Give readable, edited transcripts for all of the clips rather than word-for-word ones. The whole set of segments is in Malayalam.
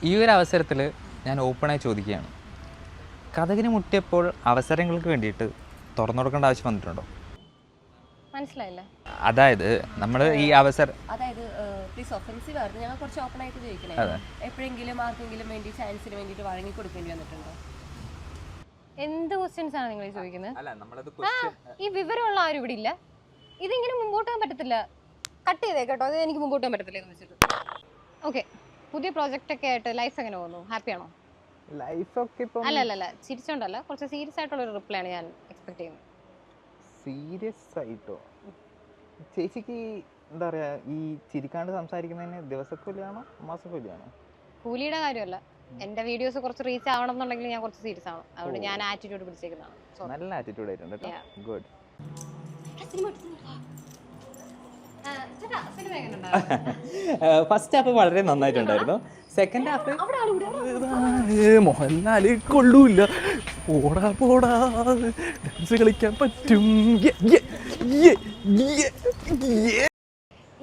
ഈ ഒരു അവസരത്തിൽ ഞാൻ ഓപ്പണായി ചോദിക്കുകയാണ്, കഥകിന് മുട്ടിയപ്പോൾ അവസരങ്ങൾക്ക് വേണ്ടിയിട്ട് തുറന്നു കൊടുക്കേണ്ട ആവശ്യം വന്നിട്ടുണ്ടോ? മനസ്സിലായില്ല. അതായത് നമ്മൾ ഈ അതായത് പ്ലീസ് ഒഫൻസീവ് ആയിരുന്നു, ഞങ്ങൾ കുറച്ച് ഓപ്പൺ ആയിട്ട് ചോദിക്കണേ. എപ്പോഴെങ്കിലും ആർക്കെങ്കിലും വേണ്ടി ചാൻസിന് വേണ്ടിയിട്ട് വഴങ്ങി കൊടുക്കേണ്ടി വന്നിട്ടുണ്ടോ? എന്ത് ക്വസ്റ്റ്യൻസ് ആണ് നിങ്ങൾ ചോദിക്കുന്നത്? ഈ വിവരമുള്ള ആരും ഇവിടെ ഇല്ല. ഇതിങ്ങനെ മുമ്പോട്ട് പോകാൻ പറ്റത്തില്ല. കട്ട് ചെയ്തേ കേട്ടോ, അത് എനിക്ക് മുമ്പോട്ട് പോകാൻ പറ്റത്തില്ല എന്ന് വെച്ചിട്ട്. ഓക്കെ, പുതിയ പ്രോജക്റ്റ് ഒക്കെ ആയിട്ട് ലൈഫ് എങ്ങനെ പോകുന്നു? ഹാപ്പിയാണോ? അല്ല ചിരിച്ചോണ്ടല്ല, കുറച്ച് സീരിയസ് ആയിട്ടുള്ള ഒരു റിപ്ലൈ ആണ് ഞാൻ എക്സ്പെക്ട് ചെയ്യുന്നത്. സീരിയസ് ആയിട്ടോ? ചേച്ചിക്ക് എന്താ പറയാ, ഈ ചിരിക്കാണ്ട് സംസാരിക്കുന്നതിന് ദിവസക്കൂലിയാണോ മാസക്കൂലിയാണോ? കൂലിയുടെ കാര്യമല്ല, എന്റെ വീഡിയോസ് കുറച്ച് റീച്ച് ആവണം എന്നുണ്ടെങ്കിൽ ഞാൻ കുറച്ച് സീരിയസ് ആണ്. അതുകൊണ്ട് ഞാൻ ആറ്റിറ്റ്യൂഡ് പിടിച്ചേക്കുന്നതാണ്. നല്ല ആറ്റിറ്റ്യൂഡ് ആയിട്ടുണ്ട്. ഗുഡ്. ഫസ്റ്റ് ഹാഫ് വളരെ നന്നായിട്ടുണ്ടായിരുന്നു. സെക്കൻഡ് ഹാഫ് മോഹൻലാല് കൊള്ളൂല്ല, പോടാ പോടാ ഡാൻസ് കളിക്കാൻ പറ്റും.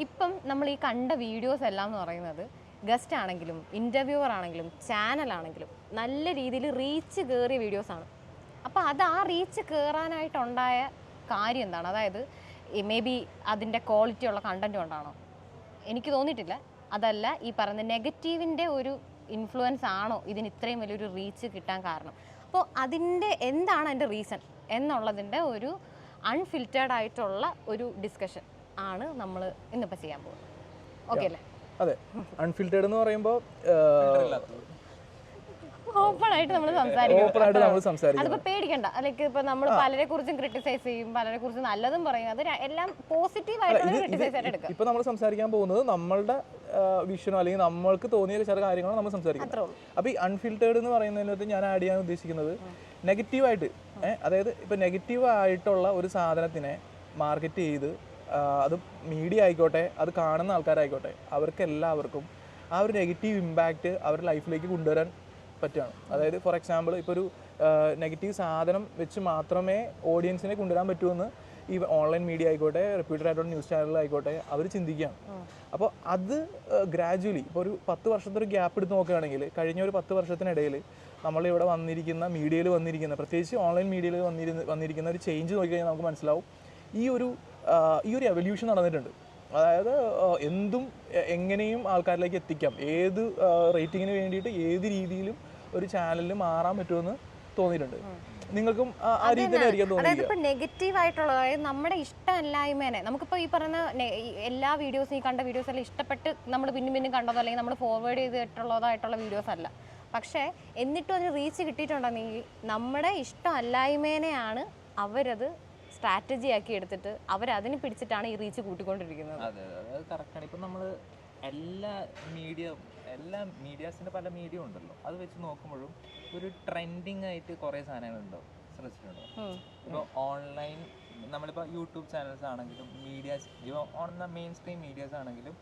ഇപ്പം നമ്മൾ ഈ കണ്ട വീഡിയോസ് എല്ലാം എന്ന് പറയുന്നത് ഗസ്റ്റ് ആണെങ്കിലും ഇൻ്റർവ്യൂവർ ആണെങ്കിലും ചാനലാണെങ്കിലും നല്ല രീതിയിൽ റീച്ച് കയറിയ വീഡിയോസാണ്. അപ്പോൾ അത് ആ റീച്ച് കയറാനായിട്ടുണ്ടായ കാര്യം എന്താണ്? അതായത് മേ ബി അതിൻ്റെ ക്വാളിറ്റി ഉള്ള കണ്ടൻറ്റ് കൊണ്ടാണോ? എനിക്ക് തോന്നിയിട്ടില്ല. അതല്ല, ഈ പറയുന്ന നെഗറ്റീവിൻ്റെ ഒരു ഇൻഫ്ലുവൻസ് ആണോ ഇതിന് ഇത്രയും വലിയൊരു റീച്ച് കിട്ടാൻ കാരണം? അപ്പോൾ അതിൻ്റെ എന്താണ് അതിൻ്റെ റീസൺ എന്നുള്ളതിൻ്റെ ഒരു അൺഫിൽറ്റേർഡ് ആയിട്ടുള്ള ഒരു ഡിസ്കഷൻ ആണ് നമ്മൾ ഇന്നിപ്പോൾ ചെയ്യാൻ പോകുന്നത്. ഓക്കെ അല്ലേ? അതെ, അൺഫിൽറ്റേർഡ് എന്ന് പറയുമ്പോൾ ഓപ്പൺ ആയിട്ട് നമ്മൾ സംസാരിക്കും. അതിപ്പോൾ പേടിക്കണ്ട. അല്ലെങ്കിൽ ഇപ്പോൾ നമ്മൾ പലരെ കുറിച്ചും ക്രിട്ടിസൈസ് ചെയ്യും, പലരെ കുറിച്ചും നല്ലതും പറയും. അത് എല്ലാം പോസിറ്റീവ് ആയിട്ടുള്ള ക്രിട്ടിസൈസ് ആയിട്ട് എടുക്കുക. ഇപ്പോൾ നമ്മൾ സംസാരിക്കാൻ പോകുന്നത് നമ്മളുടെ വിഷനോ അല്ലെങ്കിൽ നമ്മൾക്ക് തോന്നിയ ചില കാര്യങ്ങളോ നമ്മൾ സംസാരിക്കുന്നത്. അപ്പോൾ ഈ അൺഫിൽറ്റേർഡ് എന്ന് പറയുന്നതിനകത്ത് ഞാൻ ആഡ് ചെയ്യാൻ ഉദ്ദേശിക്കുന്നത് നെഗറ്റീവായിട്ട്, അതായത് ഇപ്പോൾ നെഗറ്റീവ് ആയിട്ടുള്ള ഒരു സാധനത്തിനെ മാർക്കറ്റ് ചെയ്ത്, അത് മീഡിയ ആയിക്കോട്ടെ, അത് കാണുന്ന ആൾക്കാരായിക്കോട്ടെ, അവർക്കെല്ലാവർക്കും ആ ഒരു നെഗറ്റീവ് ഇമ്പാക്റ്റ് അവരുടെ ലൈഫിലേക്ക് കൊണ്ടുവരാൻ പറ്റുകയാണ്. അതായത് ഫോർ എക്സാമ്പിൾ, ഇപ്പോൾ ഒരു നെഗറ്റീവ് സാധനം വെച്ച് മാത്രമേ ഓഡിയൻസിനെ കൊണ്ടുവരാൻ പറ്റുമെന്ന് ഈ ഓൺലൈൻ മീഡിയ ആയിക്കോട്ടെ, റെപ്യൂട്ടഡ് ആയിട്ടുള്ള ന്യൂസ് ചാനലുകളായിക്കോട്ടെ അവർ ചിന്തിക്കുകയാണ്. അപ്പോൾ അത് ഗ്രാജുവലി ഇപ്പോൾ ഒരു 10 വർഷത്തെ ഒരു ഗ്യാപ്പ് എടുത്ത് നോക്കുകയാണെങ്കിൽ, കഴിഞ്ഞ ഒരു 10 വർഷത്തിനിടയിൽ നമ്മളിവിടെ വന്നിരിക്കുന്ന മീഡിയയിൽ വന്നിരിക്കുന്ന, പ്രത്യേകിച്ച് ഓൺലൈൻ മീഡിയയിൽ വന്നിരിക്കുന്ന ഒരു ചേഞ്ച് നോക്കിക്കഴിഞ്ഞാൽ നമുക്ക് മനസ്സിലാവും ഈ ഒരു എവല്യൂഷൻ നടന്നിട്ടുണ്ട്. അതായത് എന്തും എങ്ങനെയും ആൾക്കാരിലേക്ക് എത്തിക്കാം, ഏത് റേറ്റിങ്ങിന് വേണ്ടിയിട്ട് ഏത് രീതിയിലും ഒരു ചാനലിൽ മാറാൻ പറ്റുമെന്ന് തോന്നിയിട്ടുണ്ട്. നിങ്ങൾക്കും ആ രീതി തന്നെ ആയിരിക്കും തോന്നുന്നത്. അതായത് ഇപ്പോൾ നെഗറ്റീവ് ആയിട്ടുള്ള, അതായത് നമ്മുടെ ഇഷ്ടമല്ലായ്മേനെ നമുക്കിപ്പോൾ ഈ പറഞ്ഞ എല്ലാ വീഡിയോസും, ഈ കണ്ട വീഡിയോസ് എല്ലാം ഇഷ്ടപ്പെട്ട് നമ്മൾ പിന്നും കണ്ടതോ അല്ലെങ്കിൽ നമ്മൾ ഫോർവേഡ് ചെയ്തിട്ടുള്ളതായിട്ടുള്ള വീഡിയോസ് അല്ല. പക്ഷേ എന്നിട്ടും അതിന് റീച്ച് കിട്ടിയിട്ടുണ്ടെങ്കിൽ നമ്മുടെ ഇഷ്ടമല്ലായ്മേനെയാണ് അവരത് സ്ട്രാറ്റജി ആക്കി എടുത്തിട്ട് അവരതിന് പിടിച്ചിട്ടാണ് ഈ റീച്ച് കൂട്ടിക്കൊണ്ടിരിക്കുന്നത്. അതെ, അത് കറക്റ്റാണ്. ഇപ്പം നമ്മൾ എല്ലാ മീഡിയാസിൻ്റെ പല മീഡിയ ഉണ്ടല്ലോ, അത് വെച്ച് നോക്കുമ്പോഴും ഒരു ട്രെൻഡിങ് ആയിട്ട് കുറേ സാധനങ്ങളുണ്ടാവും. ശ്രദ്ധിച്ചിട്ടുണ്ടോ? ഇപ്പോൾ ഓൺലൈൻ നമ്മളിപ്പോൾ യൂട്യൂബ് ചാനൽസ് ആണെങ്കിലും medias, on the main stream medias ആണെങ്കിലും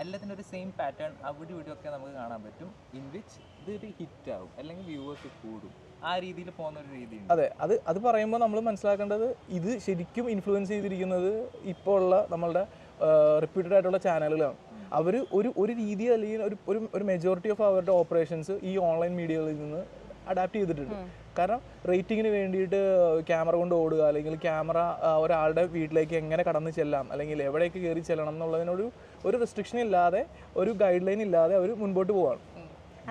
എല്ലാത്തിനും ഒരു സെയിം പാറ്റേൺ അവിടെ ഇവിടെ ഒക്കെ നമുക്ക് കാണാൻ പറ്റും. ഇൻ വിച്ച് ഇതൊരു ഹിറ്റ് ആവും അല്ലെങ്കിൽ വ്യൂവേഴ്സ് കൂടും, ആ രീതിയിൽ പോകുന്ന ഒരു രീതിയാണ്. അതെ, അത് പറയുമ്പോൾ നമ്മൾ മനസ്സിലാക്കേണ്ടത് ഇത് ശരിക്കും ഇൻഫ്ലുവൻസ് ചെയ്തിരിക്കുന്നത് ഇപ്പോൾ ഉള്ള നമ്മളുടെ റെപ്യൂട്ടഡ് ആയിട്ടുള്ള ചാനലുകളാണ്. അവർ ഒരു രീതി അല്ലെങ്കിൽ ഒരു മെജോറിറ്റി ഓഫ് അവരുടെ ഓപ്പറേഷൻസ് ഈ ഓൺലൈൻ മീഡിയകളിൽ നിന്ന് അഡാപ്റ്റ് ചെയ്തിട്ടുണ്ട്. കാരണം റേറ്റിങ്ങിന് വേണ്ടിയിട്ട് ക്യാമറ കൊണ്ട് ഓടുക, അല്ലെങ്കിൽ ക്യാമറ ഒരാളുടെ വീട്ടിലേക്ക് എങ്ങനെ കടന്നു ചെല്ലാം, അല്ലെങ്കിൽ എവിടേക്ക് കയറി ചെല്ലണം എന്നുള്ളതിനൊരു റെസ്ട്രിക്ഷൻ ഇല്ലാതെ, ഒരു ഗൈഡ് ലൈൻ ഇല്ലാതെ അവർ മുൻപോട്ട് പോവാണ്.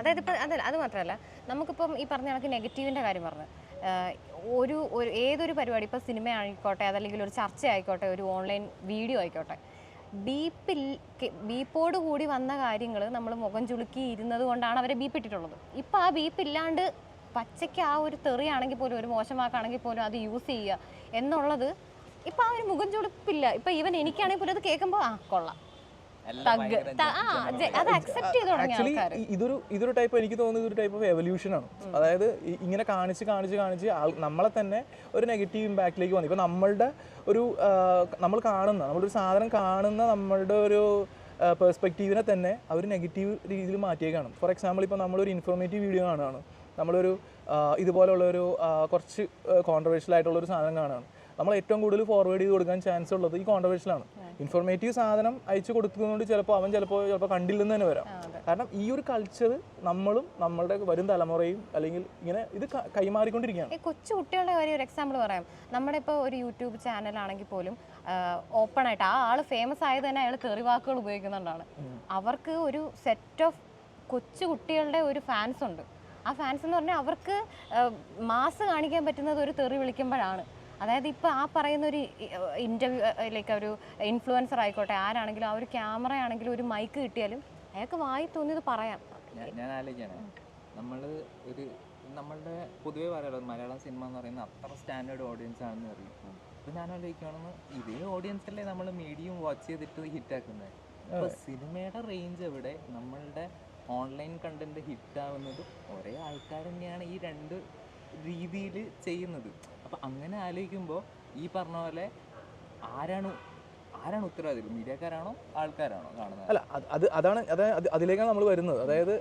അതായത് ഇപ്പം അത് മാത്രമല്ല, നമുക്കിപ്പം ഈ പറഞ്ഞ കണക്ക് നെഗറ്റീവിൻ്റെ കാര്യം പറഞ്ഞ് ഏതൊരു പരിപാടി, ഇപ്പോൾ സിനിമ ആയിക്കോട്ടെ, അതല്ലെങ്കിൽ ഒരു ചർച്ച ആയിക്കോട്ടെ, ഒരു ഓൺലൈൻ വീഡിയോ ആയിക്കോട്ടെ, ബീപ്പോട് കൂടി വന്ന കാര്യങ്ങൾ നമ്മൾ മുഖം ചുളുക്കി ഇരുന്നത് കൊണ്ടാണ് അവരെ ബീപ്പിട്ടിട്ടുള്ളത്. ഇപ്പോൾ ആ ബീപ്പ് ഇല്ലാണ്ട് പച്ചയ്ക്ക് ആ ഒരു തെറിയാണെങ്കിൽ പോലും, ഒരു മോശം വാക്കാണെങ്കിൽ പോലും അത് യൂസ് ചെയ്യുക എന്നുള്ളത് ഇപ്പം ആ ഒരു മുഖം ചുളുപ്പില്ല. ഇപ്പം ഈവൻ എനിക്കാണെങ്കിൽ പോലും അത് കേൾക്കുമ്പോൾ കൊള്ളാം, ഇതൊരു ടൈപ്പ്, എനിക്ക് തോന്നുന്നത് ഇതൊരു ടൈപ്പ് ഓഫ് എവല്യൂഷൻ ആണ്. അതായത് ഇങ്ങനെ കാണിച്ച് നമ്മളെ തന്നെ ഒരു നെഗറ്റീവ് ഇമ്പാക്റ്റിലേക്ക് വന്നു. ഇപ്പൊ നമ്മളൊരു സാധനം കാണുന്ന നമ്മളുടെ ഒരു പെർസ്പെക്റ്റീവിനെ തന്നെ അവർ നെഗറ്റീവ് രീതിയിൽ മാറ്റിയേക്കാണ്. ഫോർ എക്സാമ്പിൾ, ഇപ്പോൾ നമ്മളൊരു ഇൻഫോർമേറ്റീവ് വീഡിയോ കാണുകയാണ്, നമ്മളൊരു ഇതുപോലുള്ളൊരു കുറച്ച് കോൺട്രവേഴ്ഷ്യൽ ആയിട്ടുള്ളൊരു സാധനം കാണുകയാണ്, നമ്മൾ ഏറ്റവും കൂടുതൽ ഫോർവേഡ് ചെയ്ത് കൊടുക്കാൻ ചാൻസ് ഉള്ളത് ഈ കോൺട്രവേഴ്ഷ്യലാണ്. ഇൻഫോർമേറ്റീവ് സാധനം അയച്ചു കൊടുക്കുന്നതുകൊണ്ട് ചിലപ്പോൾ കണ്ടില്ലെന്ന് തന്നെ വരാം. കാരണം ഈ ഒരു കൾച്ചർ നമ്മളും നമ്മളുടെ വരും തലമുറയും അല്ലെങ്കിൽ ഇങ്ങനെ ഇത് കൈമാറിക്കൊണ്ടിരിക്കുകയാണ്. ഈ കൊച്ചു കുട്ടികളുടെ കാര്യം ഒരു എക്സാമ്പിൾ പറയാം. നമ്മുടെ ഇപ്പോൾ ഒരു യൂട്യൂബ് ചാനലാണെങ്കിൽ പോലും ഓപ്പൺ ആയിട്ട് ആ ആൾ ഫേമസ് ആയത് തന്നെ അയാൾ തെറി വാക്കുകൾ ഉപയോഗിക്കുന്നുണ്ടാണ്. അവർക്ക് ഒരു സെറ്റ് ഓഫ് കൊച്ചു കുട്ടികളുടെ ഒരു ഫാൻസ് ഉണ്ട്. ആ ഫാൻസ് എന്ന് പറഞ്ഞാൽ അവർക്ക് മാസ് കാണിക്കാൻ പറ്റുന്നത് ഒരു തെറി വിളിക്കുമ്പോഴാണ്. അതായത് ഇപ്പോൾ ആ പറയുന്ന ഒരു ഇൻ്റർവ്യൂ ലൈക്ക് ഒരു ഇൻഫ്ലുവൻസർ ആയിക്കോട്ടെ, ആരാണെങ്കിലും ആ ഒരു ക്യാമറ ആണെങ്കിലും ഒരു മൈക്ക് കിട്ടിയാലും അയാൾക്ക് വായി തോന്നിയത് പറയാം. ഞാൻ ആലോചിക്കുകയാണ്, നമ്മളുടെ പൊതുവേ പറയാലോ മലയാളം സിനിമ എന്ന് പറയുന്നത് അത്ര സ്റ്റാൻഡേർഡ് ഓഡിയൻസ് ആണെന്ന് പറയും. അപ്പോൾ ഞാൻ ആലോചിക്കുകയാണെന്ന് ഇതേ ഓഡിയൻസ് അല്ലേ നമ്മൾ മീഡിയം വാച്ച് ചെയ്തിട്ട് ഹിറ്റാക്കുന്നത്. അപ്പോൾ സിനിമയുടെ റേഞ്ച് എവിടെ, നമ്മളുടെ ഓൺലൈൻ കണ്ടന്റ് ഹിറ്റാവുന്നത് ഒരേ ആൾക്കാർ തന്നെയാണ് ഈ രണ്ട് രീതിയിൽ ചെയ്യുന്നത്. അപ്പം അങ്ങനെ ആലോചിക്കുമ്പോൾ ഈ പറഞ്ഞ പോലെ ആരാണ് ഉത്തരവാദികൾ, മീഡിയക്കാരാണോ ആൾക്കാരാണോ കാണുന്നത്? അല്ല, അതിലേക്കാണ് നമ്മൾ വരുന്നത്. അതായത്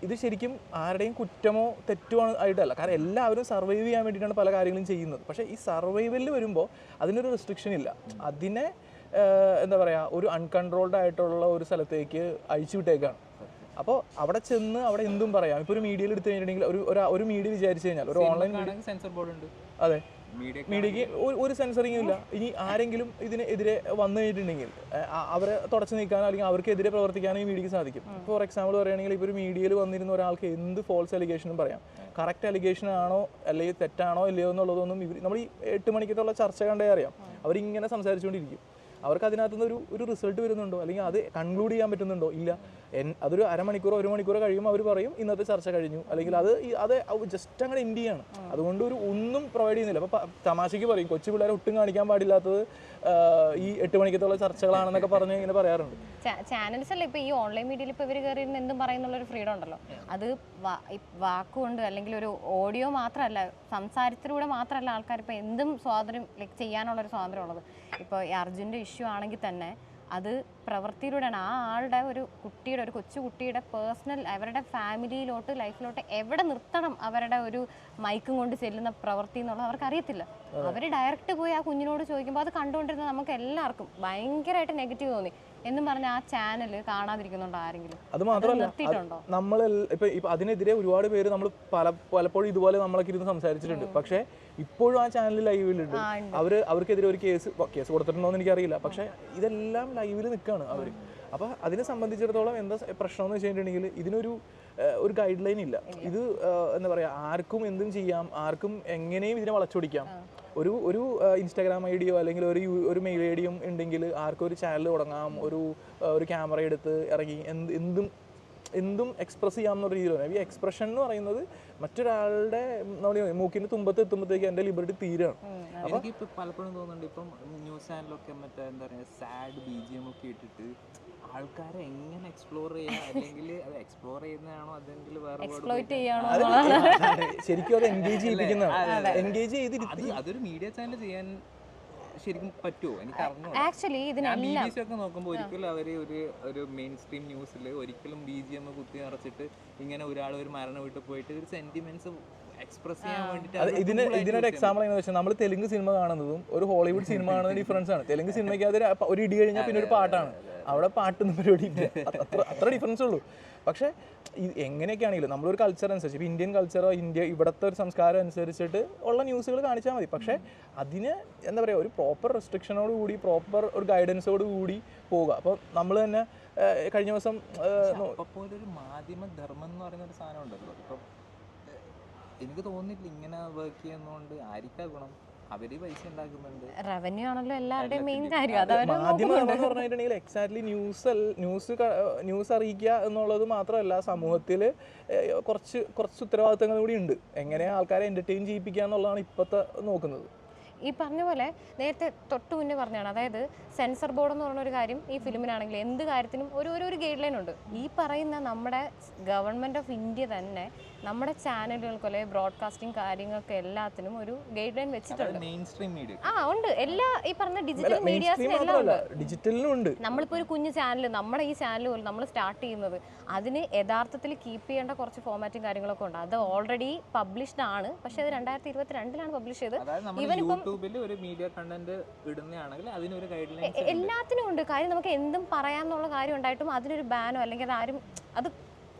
ഇത് ശരിക്കും ആരുടെയും കുറ്റമോ തെറ്റോ ആയിട്ടല്ല. കാരണം എല്ലാവരും സർവൈവ് ചെയ്യാൻ വേണ്ടിയിട്ടാണ് പല കാര്യങ്ങളും ചെയ്യുന്നത്. പക്ഷേ ഈ സർവൈവലിൽ വരുമ്പോൾ അതിനൊരു റെസ്ട്രിക്ഷൻ ഇല്ല. അതിനെ എന്താ പറയുക, ഒരു അൺകൺട്രോൾഡ് ആയിട്ടുള്ള ഒരു സ്ഥലത്തേക്ക് അഴിച്ചു വിട്ടേക്കാണ്. അപ്പോൾ അവിടെ ചെന്ന് അവിടെ എന്തും പറയാം. ഇപ്പോൾ ഒരു മീഡിയയിൽ എടുത്തു കഴിഞ്ഞിട്ടുണ്ടെങ്കിൽ ഒരു മീഡിയ വിചാരിച്ചു കഴിഞ്ഞാൽ ഒരു ഓൺലൈൻ സെൻസർ ബോർഡ് ഉണ്ട്. അതെ, മീഡിയക്ക് ഒരു സെൻസറിങ്ങും ഇല്ല. ഇനി ആരെങ്കിലും ഇതിനെതിരെ വന്നു കഴിഞ്ഞിട്ടുണ്ടെങ്കിൽ അവരെ തുടച്ചു നീക്കാനോ അല്ലെങ്കിൽ അവർക്കെതിരെ പ്രവർത്തിക്കാനോ ഈ മീഡിയക്ക് സാധിക്കും. ഫോർ എക്സാമ്പിൾ പറയുകയാണെങ്കിൽ ഇപ്പോൾ ഒരു മീഡിയയിൽ വന്നിരുന്ന ഒരാൾക്ക് എന്ത് ഫോൾസ് അലിഗേഷനും പറയാം. കറക്റ്റ് അലിഗേഷൻ ആണോ അല്ലെങ്കിൽ തെറ്റാണോ ഇല്ലയോ എന്നുള്ളതൊന്നും നമ്മൾ ഈ 8 മണിക്കത്തുള്ള ചർച്ച കണ്ടേ അറിയാം. അവരിങ്ങനെ സംസാരിച്ചുകൊണ്ടിരിക്കും. അവർക്ക് അതിനകത്തുനിന്ന് ഒരു റിസൾട്ട് വരുന്നുണ്ടോ അല്ലെങ്കിൽ അത് കൺക്ലൂഡ് ചെയ്യാൻ പറ്റുന്നുണ്ടോ? ഇല്ല. അതൊരു അരമണിക്കൂറോ 1 മണിക്കൂറോ കഴിയുമ്പോൾ അവർ പറയും ഇന്നത്തെ ചർച്ച കഴിഞ്ഞു, അല്ലെങ്കിൽ അത് ജസ്റ്റ് അങ്ങനെ എൻഡ് ചെയ്യാണ്. അതുകൊണ്ട് ഒന്നും പ്രൊവൈഡ് ചെയ്യുന്നില്ല. അപ്പോൾ തമാശയ്ക്ക് പറയും കൊച്ചു പിള്ളേരെ ഒട്ടും കാണിക്കാൻ പാടില്ലാത്തത് ഈ 8 മണിക്കത്തുള്ള ചർച്ചകളാണെന്നൊക്കെ പറഞ്ഞ് ഇങ്ങനെ പറയാറുണ്ട്. ചാനൽസ് അല്ല ഇപ്പോൾ ഈ ഓൺലൈൻ മീഡിയയിൽ ഇപ്പോൾ ഇവർ കയറി എന്തും പറയുന്നുള്ളൊരു ഫ്രീഡം ഉണ്ടല്ലോ. അത് വാക്കുകൊണ്ട് അല്ലെങ്കിൽ ഒരു ഓഡിയോ മാത്രമല്ല, സംസാരത്തിലൂടെ മാത്രമല്ല ആൾക്കാർ ഇപ്പോൾ എന്തും സ്വാതന്ത്ര്യം ചെയ്യാനുള്ളൊരു സ്വാതന്ത്ര്യം ഉള്ളത്. ഇപ്പോൾ ഈ അർജുൻ്റെ ഇഷ്യൂ ആണെങ്കിൽ തന്നെ അത് പ്രവൃത്തിയിലൂടെയാണ്. ആ ആളുടെ ഒരു കൊച്ചു കുട്ടിയുടെ പേഴ്സണൽ അവരുടെ ഫാമിലിയിലോട്ട് ലൈഫിലോട്ട് എവിടെ നിർത്തണം അവരുടെ ഒരു മൈക്കും കൊണ്ട് ചെല്ലുന്ന പ്രവൃത്തി എന്നുള്ളത് അവർക്ക് അറിയത്തില്ല. അവർ ഡയറക്റ്റ് പോയി ആ കുഞ്ഞിനോട് ചോദിക്കുമ്പോൾ അത് കണ്ടുകൊണ്ടിരുന്ന നമുക്ക് എല്ലാവർക്കും ഭയങ്കരമായിട്ട് നെഗറ്റീവ് തോന്നി എന്നും പറഞ്ഞ ആ ചാനൽ കാണാതിരിക്കുന്നുണ്ടോ ആരെങ്കിലും? അത് മാത്രമല്ല, നമ്മൾ ഇപ്പൊ അതിനെതിരെ ഒരുപാട് പേര് നമ്മൾ പലപ്പോഴും ഇതുപോലെ നമ്മളൊക്കെ ഇരുന്ന് സംസാരിച്ചിട്ടുണ്ട്. പക്ഷേ ഇപ്പോഴും ആ ചാനൽ ലൈവിലുണ്ട്. അവർക്കെതിരെ ഒരു കേസ് കൊടുത്തിട്ടുണ്ടോ എന്ന് എനിക്കറിയില്ല. പക്ഷേ ഇതെല്ലാം ലൈവിൽ നിൽക്കുകയാണ് അവർ. അപ്പോൾ അതിനെ സംബന്ധിച്ചിടത്തോളം എന്താ പ്രശ്നം എന്ന് വെച്ചിട്ടുണ്ടെങ്കിൽ ഇതിനൊരു ഗൈഡ് ലൈൻ ഇല്ല. ഇത് എന്താ പറയുക, ആർക്കും എന്തും ചെയ്യാം, ആർക്കും എങ്ങനെയും ഇതിനെ വളച്ചൊടിക്കാം. ഒരു ഇൻസ്റ്റാഗ്രാം ഐ ഡിയോ അല്ലെങ്കിൽ ഒരു മെയിൽ ഐ ഡിയും ഉണ്ടെങ്കിൽ ആർക്കും ഒരു ചാനൽ തുടങ്ങാം, ഒരു ക്യാമറ എടുത്ത് ഇറങ്ങി എന്തും എക്സ്പ്രസ് ചെയ്യാമെന്നുള്ള രീതിയിലാണ്. ഈ എക്സ്പ്രഷൻ എന്ന് പറയുന്നത് മറ്റൊരാളുടെ മൂക്കിന് തുമ്പത്ത് എത്തുമ്പോഴത്തേക്ക് എൻ്റെ ലിബർട്ടി തീരാണ്. എനിക്കിപ്പോൾ പലപ്പോഴും തോന്നുന്നുണ്ട്, ഇപ്പം ന്യൂസ് ചാനലൊക്കെ മറ്റേ എന്താ പറയുക സാഡ് BGM ഒക്കെ ഇട്ടിട്ട് ആൾക്കാരെ എങ്ങനെ എക്സ്പ്ലോർ ചെയ്യാം, അല്ലെങ്കിൽ അത് എക്സ്പ്ലോർ ചെയ്യുന്നതാണോ അതെങ്കിൽ വേറെ ശരിക്കും അത് എൻഗേജ് ചെയ്യിപ്പിക്കുന്നതാണ്. എൻഗേജ് ചെയ്ത് അതൊരു മീഡിയ ചാനൽ ചെയ്യാൻ ശരിക്കും പറ്റുമോ എനിക്ക് അറിഞ്ഞു. ആക്ച്വലി BBC ഒക്കെ നോക്കുമ്പോൾ ഒരിക്കലും അവര് ഒരു മെയിൻ സ്ട്രീം ന്യൂസിൽ ഒരിക്കലും BGM കുത്തി നിറച്ചിട്ട് ഇങ്ങനെ ഒരു മരണം വീട്ടിൽ പോയിട്ട് ഒരു സെന്റിമെന്റ്സ് എക്സ്പ്രസ് ചെയ്യാൻ വേണ്ടിയിട്ട്. ഇതിനൊരു എക്സാമ്പിൾ എന്ന് വെച്ചാൽ നമ്മൾ തെലുങ്ക് സിനിമ കാണുന്നതും ഒരു ഹോളിവുഡ് സിനിമ കാണുന്ന ഡിഫറൻസ് ആണ്. തെലുങ്ക് സിനിമയ്ക്ക് അത് ഒരു ഇടി കഴിഞ്ഞാൽ പിന്നെ ഒരു പാട്ടാണ്. അവിടെ പാട്ടൊന്നും പരിപാടി ഇല്ല. അത്ര ഡിഫറൻസ് ഉള്ളൂ. പക്ഷേ എങ്ങനെയൊക്കെയാണെങ്കിലും നമ്മളൊരു കൾച്ചർ അനുസരിച്ച് ഇപ്പോൾ ഇന്ത്യൻ കൾച്ചറോ ഇവിടുത്തെ ഒരു സംസ്കാരം അനുസരിച്ചിട്ട് ഉള്ള ന്യൂസുകൾ കാണിച്ചാൽ മതി. പക്ഷേ അതിന് എന്താ പറയുക, ഒരു പ്രോപ്പർ റെസ്ട്രിക്ഷനോട് കൂടി പ്രോപ്പർ ഒരു ഗൈഡൻസോട് കൂടി പോവുക. അപ്പോൾ നമ്മൾ തന്നെ കഴിഞ്ഞ ദിവസം ഒരു മാധ്യമ ധർമ്മം എന്ന് പറയുന്ന ഒരു സാധനം ഉണ്ടല്ലോ. ഇപ്പം എനിക്ക് തോന്നുന്നില്ല ഇങ്ങനെ വർക്ക് ചെയ്യുന്നതുകൊണ്ട് ആർക്കാ ഗുണം? അവര് പൈസ ഉണ്ടാക്കുന്നുണ്ട്, റവന്യൂ ആണല്ലോ എല്ലാവരുടെയും മെയിൻ കാര്യം. മാധ്യമം എന്ന് പറഞ്ഞിട്ടുണ്ടെങ്കിൽ എക്സാക്ട്ലി ന്യൂസ് അറിയിക്കുക എന്നുള്ളത് മാത്രമല്ല, സമൂഹത്തിൽ കുറച്ച് ഉത്തരവാദിത്തങ്ങൾ കൂടി ഉണ്ട്. എങ്ങനെ ആൾക്കാരെ എന്റർടൈൻ ചെയ്യിപ്പിക്കുക എന്നുള്ളതാണ് ഇപ്പോഴത്തെ നോക്കുന്നത്. ഈ പറഞ്ഞ പോലെ നേരത്തെ തൊട്ട് മുന്നേ പറഞ്ഞാണ്, അതായത് സെൻസർ ബോർഡ് എന്ന് പറഞ്ഞൊരു കാര്യം ഈ ഫിലിമിനാണെങ്കിൽ എന്ത് കാര്യത്തിനും ഒരു ഗൈഡ് ലൈൻ ഉണ്ട്. ഈ പറയുന്ന നമ്മുടെ ഗവൺമെൻറ് ഓഫ് ഇന്ത്യ തന്നെ നമ്മുടെ ചാനലുകൾക്ക് അല്ലെങ്കിൽ ബ്രോഡ്കാസ്റ്റിംഗ് കാര്യങ്ങൾക്ക് എല്ലാത്തിനും ഒരു ഗൈഡ് ലൈൻ വെച്ചിട്ടുണ്ട്. ഉണ്ട്. എല്ലാ ഈ പറഞ്ഞ ഡിജിറ്റൽ മീഡിയാസിനും എല്ലാം ഉണ്ട്. നമ്മളിപ്പോൾ ഒരു കുഞ്ഞു ചാനൽ, നമ്മുടെ ഈ ചാനൽ പോലും നമ്മൾ സ്റ്റാർട്ട് ചെയ്യുന്നത് അതിന് യഥാർത്ഥത്തിൽ കീപ്പ് ചെയ്യേണ്ട കുറച്ച് ഫോമാറ്റും കാര്യങ്ങളൊക്കെ ഉണ്ട്. അത് ഓൾറെഡി പബ്ലിഷ്ഡ് ആണ്. പക്ഷേ അത് 2022 പബ്ലിഷ് ചെയ്ത് ഈവൻ ഇപ്പം യൂട്യൂബിൽ ഒരു മീഡിയ കണ്ടന്റ് ഇടുന്നതാണെങ്കിൽ അതിനൊരു ഗൈഡ് ലൈൻ എല്ലാത്തിനും ഉണ്ട് കാര്യം. നമുക്ക് എന്തും പറയാമെന്നുള്ള കാര്യം ഉണ്ടായിട്ടും അതിനൊരു ബാനോ അല്ലെങ്കിൽ അത് ആരും അത്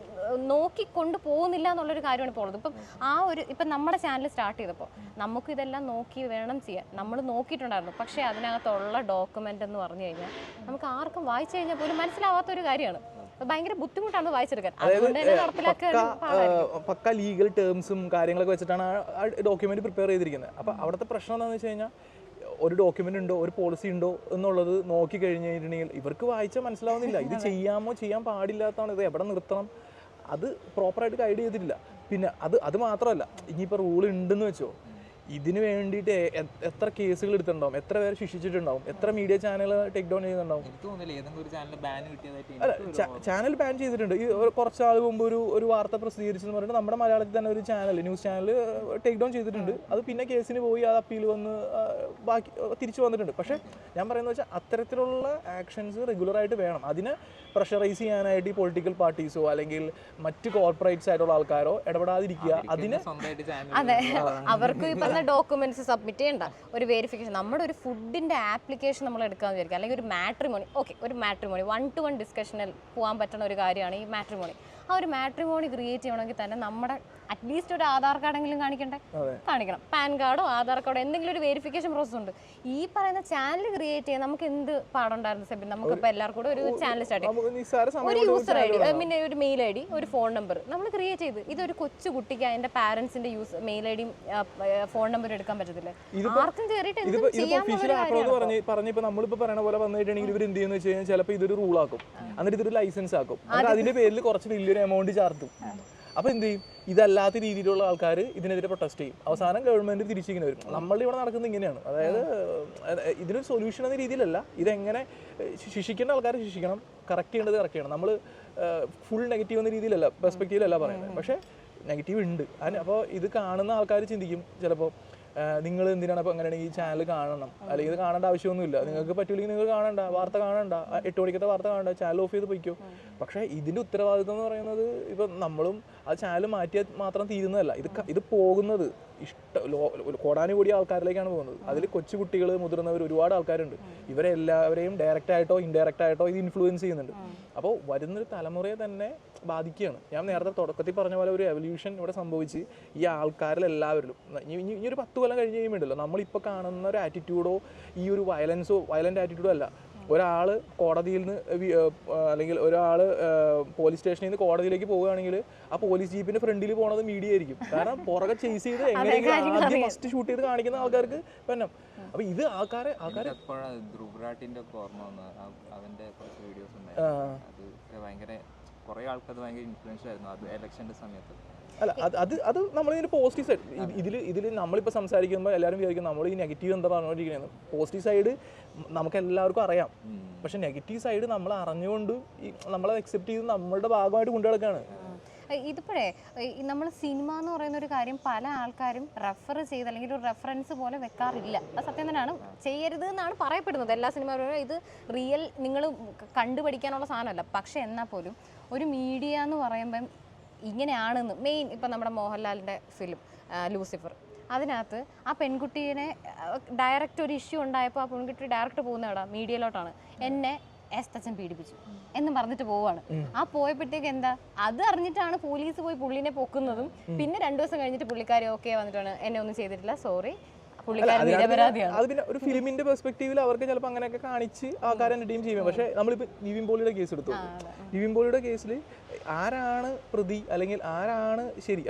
നോക്കിക്കൊണ്ട് പോകുന്നില്ല എന്നുള്ളൊരു കാര്യമാണ് ഇപ്പോൾ ഉള്ളത്. ഇപ്പം ആ ഒരു ഇപ്പം നമ്മുടെ ചാനൽ സ്റ്റാർട്ട് ചെയ്തപ്പോൾ നമുക്ക് ഇതെല്ലാം നോക്കി വേണം ചെയ്യാൻ. നമ്മൾ നോക്കിയിട്ടുണ്ടായിരുന്നു, പക്ഷേ അതിനകത്തുള്ള ഡോക്യുമെൻ്റ് എന്ന് പറഞ്ഞു കഴിഞ്ഞാൽ നമുക്ക് ആർക്കും വായിച്ചു കഴിഞ്ഞാൽ പോലും മനസ്സിലാവാത്തൊരു കാര്യമാണ്. ഭയങ്കര ബുദ്ധിമുട്ടാണ് വായിച്ചെടുക്കാൻ. അതുകൊണ്ട് തന്നെ നടപ്പിലാക്കാൻ പക്ക ലീഗൽ ടേംസും കാര്യങ്ങളൊക്കെ വെച്ചിട്ടാണ് ആ ഡോക്യുമെന്റ് പ്രിപ്പയർ ചെയ്തിരിക്കുന്നത്. അപ്പോൾ അവിടുത്തെ പ്രശ്നം എന്താണെന്ന് വെച്ച് കഴിഞ്ഞാൽ ഒരു ഡോക്യുമെന്റ് ഉണ്ടോ ഒരു പോളിസി ഉണ്ടോ എന്നുള്ളത് നോക്കി കഴിഞ്ഞ് കഴിഞ്ഞിട്ടുണ്ടെങ്കിൽ ഇവർക്ക് വായിച്ചാൽ മനസ്സിലാവുന്നില്ല. ഇത് ചെയ്യാമോ ചെയ്യാൻ പാടില്ലാത്തതാണ്, ഇത് എവിടെ നിർത്തണം, അത് പ്രോപ്പറായിട്ട് ഗൈഡ് ചെയ്തിട്ടില്ല. പിന്നെ അത് മാത്രമല്ല, ഇനിയിപ്പോൾ റൂൾ ഉണ്ടെന്ന് വെച്ചോ, ഇതിന് വേണ്ടിയിട്ട് എത്ര കേസുകൾ എടുത്തിട്ടുണ്ടാവും, എത്ര പേര് ശിക്ഷിച്ചിട്ടുണ്ടാവും, എത്ര മീഡിയ ചാനൽ ടേക്ക് ഡൗൺ ചെയ്യുന്നുണ്ടാവും. അല്ല, ചാനൽ ബാൻ ചെയ്തിട്ടുണ്ട്. ഈ കുറച്ച് നാൾ മുമ്പ് ഒരു വാർത്ത പ്രസിദ്ധീകരിച്ചെന്ന് പറഞ്ഞിട്ട് നമ്മുടെ മലയാളത്തിൽ തന്നെ ഒരു channel, news channel take down ചെയ്തിട്ടുണ്ട്. അത് പിന്നെ കേസിന് പോയി അത് അപ്പീൽ വന്ന് ബാക്കി തിരിച്ചു വന്നിട്ടുണ്ട്. പക്ഷേ ഞാൻ പറയുന്നത് വെച്ചാൽ അത്തരത്തിലുള്ള ആക്ഷൻസ് റെഗുലറായിട്ട് വേണം. അതിന് പ്രഷറൈസ് ചെയ്യാനായിട്ട് ഈ പൊളിറ്റിക്കൽ പാർട്ടീസോ അല്ലെങ്കിൽ മറ്റ് കോർപ്പറേറ്റ്സ് ആയിട്ടുള്ള ആൾക്കാരോ ഇടപെടാതിരിക്കുക. അതിന് അതെ, അവർക്ക് ഈ പറഞ്ഞ ഡോക്യുമെന്റ്സ് സബ്മിറ്റ് ചെയ്യണ്ട, ഒരു വെരിഫിക്കേഷൻ. നമ്മുടെ ഒരു ഫുഡിന്റെ ആപ്ലിക്കേഷൻ നമ്മൾ എടുക്കാന്ന് വിചാരിക്കുക, അല്ലെങ്കിൽ ഒരു മാട്രിമോണി. ഓക്കെ, ഒരു മാട്രിമോണി 1-to-1 ഡിസ്കഷനിൽ പോകാൻ പറ്റുന്ന ഒരു കാര്യമാണ് ഈ മാട്രിമോണി. ആ ഒരു മാട്രിമോണി ക്രിയേറ്റ് ചെയ്യണമെങ്കിൽ തന്നെ നമ്മുടെ അറ്റ്ലീസ്റ്റ് ഒരു ആധാർ കാർഡെങ്കിലും കാണിക്കണം. പാൻ കാർഡോ ആധാർ കാർഡോ എന്തെങ്കിലും ഒരു വെരിഫിക്കേഷൻ പ്രോസസ് ഉണ്ട്. ഈ പറയുന്ന ചാനൽ ക്രിയേറ്റ് ചെയ്യാൻ നമുക്ക് എന്ത് പാടുണ്ടായിരുന്നു സെബിൻ? നമുക്കിപ്പോൾ എല്ലാവർക്കും കൂടെ ഒരു ചാനൽ സ്റ്റാർട്ട് ചെയ്യാം. ഒരു യൂസർ ഐ ഡി, പിന്നെ ഒരു മെയിൽ ഐ ഡി, ഒരു ഫോൺ നമ്പർ നമ്മൾ ക്രിയേറ്റ് ചെയ്ത് ഇതൊരു കൊച്ചു കുട്ടിക്ക് അതിന്റെ പാരന്റ്സിന്റെ മെയിൽ ഐ ഡിയും ഫോൺ നമ്പറും എടുക്കാൻ പറ്റത്തില്ല. ആർക്കും കയറിയിട്ട് പറഞ്ഞിപ്പോ നമ്മളിപ്പോ പറയണ പോലെ വന്നിട്ടുണ്ടെങ്കിൽ ഇവർ എന്ത് ചെയ്യുന്ന വെച്ച് കഴിഞ്ഞാൽ ചിലപ്പോൾ ഇതൊരു റൂൾ ആക്കും, എന്നിട്ട് ഇതൊരു ലൈസൻസ് ആക്കും, അതിന്റെ പേരിൽ കുറച്ച് വലിയൊരു എമൗണ്ട് ചാർത്തും. അപ്പോൾ എന്ത് ചെയ്യും? ഇതല്ലാത്ത രീതിയിലുള്ള ആൾക്കാർ ഇതിനെതിരെ പ്രൊട്ടസ്റ്റ് ചെയ്യും. അവസാനം ഗവൺമെന്റ് തിരിച്ചിങ്ങനെ വരും. നമ്മളുടെ ഇവിടെ നടക്കുന്നത് ഇങ്ങനെയാണ്. അതായത് ഇതിനൊരു സൊല്യൂഷൻ എന്ന രീതിയിലല്ല, ഇതെങ്ങനെ ശിക്ഷിക്കേണ്ട ആൾക്കാർ ശിക്ഷിക്കണം, കറക്റ്റ് ചെയ്യേണ്ടത് കറക്റ്റ് ചെയ്യണം. നമ്മൾ ഫുൾ നെഗറ്റീവ് എന്ന രീതിയിലല്ല, പെർസ്പെക്റ്റീവിലല്ല പറയുന്നത്. പക്ഷേ നെഗറ്റീവ് ഉണ്ട്. അപ്പോൾ ഇത് കാണുന്ന ആൾക്കാർ ചിന്തിക്കും ചിലപ്പോൾ, നിങ്ങൾ എന്തിനാണ് അപ്പോൾ അങ്ങനെയാണെങ്കിൽ ഈ ചാനൽ കാണണം, അല്ലെങ്കിൽ ഇത് കാണേണ്ട ആവശ്യമൊന്നുമില്ല, നിങ്ങൾക്ക് പറ്റില്ലെങ്കിൽ നിങ്ങൾ കാണണ്ട, വാർത്ത കാണണ്ട, 8 മണിക്കത്തെ വാർത്ത കാണണ്ട, ചാനൽ ഓഫ് ചെയ്ത് പോയിക്കോ. പക്ഷേ ഇതിൻ്റെ ഉത്തരവാദിത്വം എന്ന് പറയുന്നത് ഇപ്പം നമ്മളും ആ ചാനൽ മാറ്റിയാൽ മാത്രം തീരുന്നതല്ല. ഇത് പോകുന്നത് കോടാനുകൂടി ആൾക്കാരിലേക്കാണ് പോകുന്നത്. അതിൽ കൊച്ചു കുട്ടികൾ, മുതിർന്നവർ, ഒരുപാട് ആൾക്കാരുണ്ട്. ഇവരെല്ലാവരെയും ഡയറക്റ്റ് ആയിട്ടോ ഇൻഡയറക്റ്റ് ആയിട്ടോ ഇത് ഇൻഫ്ലുവൻസ് ചെയ്യുന്നുണ്ട്. അപ്പോൾ വരുന്നൊരു തലമുറയെ തന്നെ ബാധിക്കുകയാണ്. ഞാൻ നേരത്തെ തുടക്കത്തിൽ പറഞ്ഞ പോലെ ഒരു എവല്യൂഷൻ ഇവിടെ സംഭവിച്ച് ഈ ആൾക്കാരിൽ എല്ലാവരിലും ഇനി ഒരു 10 കൊല്ലം കഴിഞ്ഞ് കഴിയുമ്പോഴല്ലോ നമ്മളിപ്പോൾ കാണുന്ന ഒരു ആറ്റിറ്റ്യൂഡോ ഈ ഒരു വയലൻ്റ് ആറ്റിറ്റ്യൂഡോ അല്ല. ഒരാൾ കോടതിയിൽ നിന്ന് അല്ലെങ്കിൽ ഒരാൾ പോലീസ് സ്റ്റേഷനിൽ നിന്ന് കോടതിയിലേക്ക് പോവുകയാണെങ്കിൽ ആ പോലീസ് ജീപ്പിന്റെ ഫ്രണ്ടിൽ പോകുന്നത് മീഡിയ ആയിരിക്കും. കാരണം പുറകെ ചേസ് ചെയ്ത് എങ്ങനെയെങ്കിലും ആദ്യം ഫസ്റ്റ് ഷൂട്ട് ചെയ്ത് കാണിക്കുന്ന ആൾക്കാർക്ക് പിന്നെ. അപ്പൊ ഇത് ആൾക്കാരെ ധ്രുവ്രാട്ടിന്റെ ഓർമ്മ അവന്റെ കുറച്ച് വീഡിയോസ് ഭയങ്കര കുറെ ആൾക്കാർ ഭയങ്കര ഇൻഫ്ലുവൻസ് ആയിരുന്നു അത് ഇലക്ഷന്റെ സമയത്ത്. അല്ല, അത് നമ്മളിതിന് പോസിറ്റീവ് സൈഡ് ഇതിൽ നമ്മളിപ്പോൾ സംസാരിക്കുമ്പോൾ എല്ലാവരും വിചാരിക്കും നമ്മൾ ഈ നെഗറ്റീവ് എന്താ പറഞ്ഞുകൊണ്ടിരിക്കുന്നത്. പോസിറ്റീവ് സൈഡ് നമുക്ക് എല്ലാവർക്കും അറിയാം, പക്ഷെ നെഗറ്റീവ് സൈഡ് നമ്മൾ അറിഞ്ഞുകൊണ്ട് നമ്മളത് അക്സെപ്റ്റ് ചെയ്ത് നമ്മളുടെ ഭാഗമായിട്ട് കൊണ്ടു നടക്കുകയാണ്. ഇതിപ്പോഴേ നമ്മൾ സിനിമ എന്ന് പറയുന്ന ഒരു കാര്യം പല ആൾക്കാരും റെഫർ ചെയ്ത് അല്ലെങ്കിൽ ഒരു റെഫറൻസ് പോലെ വെക്കാറില്ല. അത് സത്യം തന്നെയാണ്, ചെയ്യരുത് എന്നാണ് പറയപ്പെടുന്നത്. എല്ലാ സിനിമകളും ഇത് റിയൽ നിങ്ങൾ കണ്ടുപഠിക്കാനുള്ള സാധനമല്ല. പക്ഷെ എന്നാൽ പോലും ഒരു മീഡിയ എന്ന് പറയുമ്പം ഇങ്ങനെയാണെന്ന് മെയിൻ ഇപ്പം നമ്മുടെ മോഹൻലാലിൻ്റെ ഫിലിം ലൂസിഫർ, അതിനകത്ത് ആ പെൺകുട്ടീനെ ഡയറക്റ്റ് ഒരു ഇഷ്യൂ ഉണ്ടായപ്പോൾ ആ പെൺകുട്ടി ഡയറക്റ്റ് പോകുന്ന എവിടെ മീഡിയയിലോട്ടാണ്. എന്നെ എസ്തച്ചൻ പീഡിപ്പിച്ചു എന്നും പറഞ്ഞിട്ട് പോവാണ്. ആ പോയപ്പോഴത്തേക്ക് എന്താ അത് അറിഞ്ഞിട്ടാണ് പോലീസ് പോയി പുള്ളിനെ പൊക്കുന്നതും. പിന്നെ 2 ദിവസം കഴിഞ്ഞിട്ട് പുള്ളിക്കാരി ഓക്കെ വന്നിട്ടാണ് എന്നെ ഒന്നും ചെയ്തിട്ടില്ല, സോറി, അത് പിന്നെ ഒരു ഫിലിമിന്റെ പെർസ്പെക്റ്റീവിൽ അവർക്ക് ചിലപ്പോൾ അങ്ങനെയൊക്കെ കാണിച്ച് ആൾക്കാരെ എന്റർടൈൻ ചെയ്യും. പക്ഷേ നമ്മളിപ്പോൾ നിവിൻ പോളിയുടെ കേസ് എടുത്തു. നിവിൻ പോളിയുടെ കേസിൽ ആരാണ് പ്രതി അല്ലെങ്കിൽ ആരാണ് ശരി,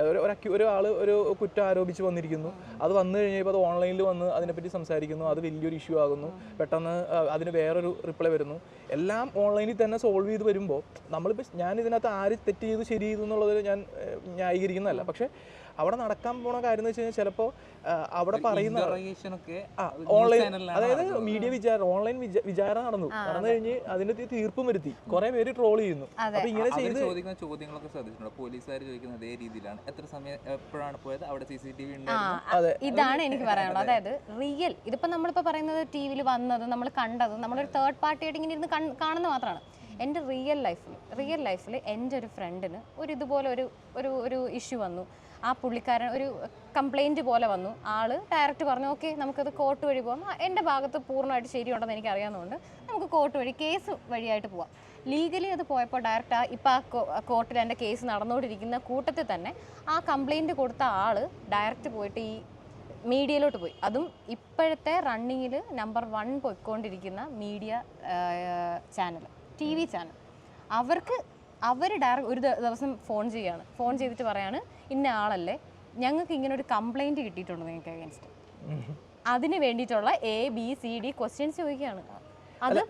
ഒരാൾ ഒരു കുറ്റം ആരോപിച്ച് വന്നിരിക്കുന്നു, അത് വന്നു കഴിഞ്ഞപ്പോൾ അത് ഓൺലൈനിൽ വന്ന് അതിനെപ്പറ്റി സംസാരിക്കുന്നു, അത് വലിയൊരു ഇഷ്യൂ ആകുന്നു, പെട്ടെന്ന് അതിന് വേറൊരു റിപ്ലൈ വരുന്നു, എല്ലാം ഓൺലൈനിൽ തന്നെ സോൾവ് ചെയ്ത് വരുമ്പോൾ നമ്മളിപ്പോൾ ഞാൻ ഇതിനകത്ത് ആര് തെറ്റ് ചെയ്തു ശരി ചെയ്തു എന്നുള്ളത് ഞാൻ ന്യായീകരിക്കുന്നതല്ല. പക്ഷേ അവിടെ നടക്കാൻ പോണ കാര്യം എന്ന് വെച്ച് കഴിഞ്ഞാൽ ചിലപ്പോൾ അവിടെ പറയുന്ന ഓൺലൈൻ, അതായത് മീഡിയ വിചാരണ, ഓൺലൈൻ വിചാരണ നടന്നു കഴിഞ്ഞ് അതിന്റെ തീർപ്പും വരുത്തി കുറെ പേര് ട്രോൾ ചെയ്യുന്നു. അപ്പൊ ഇങ്ങനെ ചെയ്ത് ചോദിക്കുന്ന ചോദ്യങ്ങളൊക്കെ ശ്രദ്ധിച്ചിട്ടുണ്ടോ? പോലീസുകാർ ചോദിക്കുന്ന അതേ രീതിയിലാണ്, എത്ര സമയം എപ്പോഴാണ് പോയത്, അവിടെ CCTV ഉണ്ടായിരുന്നു. ഇതാണ് എനിക്ക് പറയാനുള്ളത്. അതായത് റിയൽ ഇതിപ്പോ നമ്മളിപ്പോ പറയുന്നത് ടി വിയിൽ വന്നത് നമ്മൾ കണ്ടത് നമ്മളൊരു തേർഡ് പാർട്ടി ആയിട്ട് ഇങ്ങനെ ഇരുന്ന് കാണുന്ന മാത്രമാണ്. എൻ്റെ റിയൽ ലൈഫിൽ എൻ്റെ ഒരു ഫ്രണ്ടിന് ഇതുപോലെ ഒരു ഇഷ്യൂ വന്നു. ആ പുള്ളിക്കാരൻ ഒരു കംപ്ലൈൻറ്റ് പോലെ വന്നു. ആള് ഡയറക്റ്റ് പറഞ്ഞു ഓക്കെ നമുക്കത് കോർട്ട് വഴി പോകാം, എൻ്റെ ഭാഗത്ത് പൂർണ്ണമായിട്ട് ശരിയുണ്ടെന്ന് എനിക്ക് അറിയാവുന്നതുകൊണ്ട് നമുക്ക് കോർട്ട് വഴി കേസ് വഴിയായിട്ട് പോവാം. ലീഗലി അത് പോയപ്പോൾ ഡയറക്റ്റ് ഇപ്പോൾ ആ കോർട്ടിൽ എൻ്റെ കേസ് നടന്നുകൊണ്ടിരിക്കുന്ന കൂട്ടത്തിൽ തന്നെ ആ കംപ്ലൈൻറ്റ് കൊടുത്ത ആൾ ഡയറക്റ്റ് പോയിട്ട് ഈ മീഡിയയിലോട്ട് പോയി. അതും ഇപ്പോഴത്തെ റണ്ണിങ്ങിൽ നമ്പർ 1 പോയിക്കൊണ്ടിരിക്കുന്ന മീഡിയ ചാനൽ, TV ചാനൽ. അവർ ഡയറക്റ്റ് ഒരു ദിവസം ഫോൺ ചെയ്തിട്ട് പറയാണ് ഇന്ന ആളല്ലേ, ഞങ്ങൾക്ക് ഇങ്ങനെ ഒരു കംപ്ലൈൻറ്റ് കിട്ടിയിട്ടുണ്ട് നിങ്ങൾക്ക് അഗേൻസ്റ്റ്, അതിന് വേണ്ടിയിട്ടുള്ള ABCD ക്വസ്റ്റ്യൻസ് ചോദിക്കുകയാണ്. അത്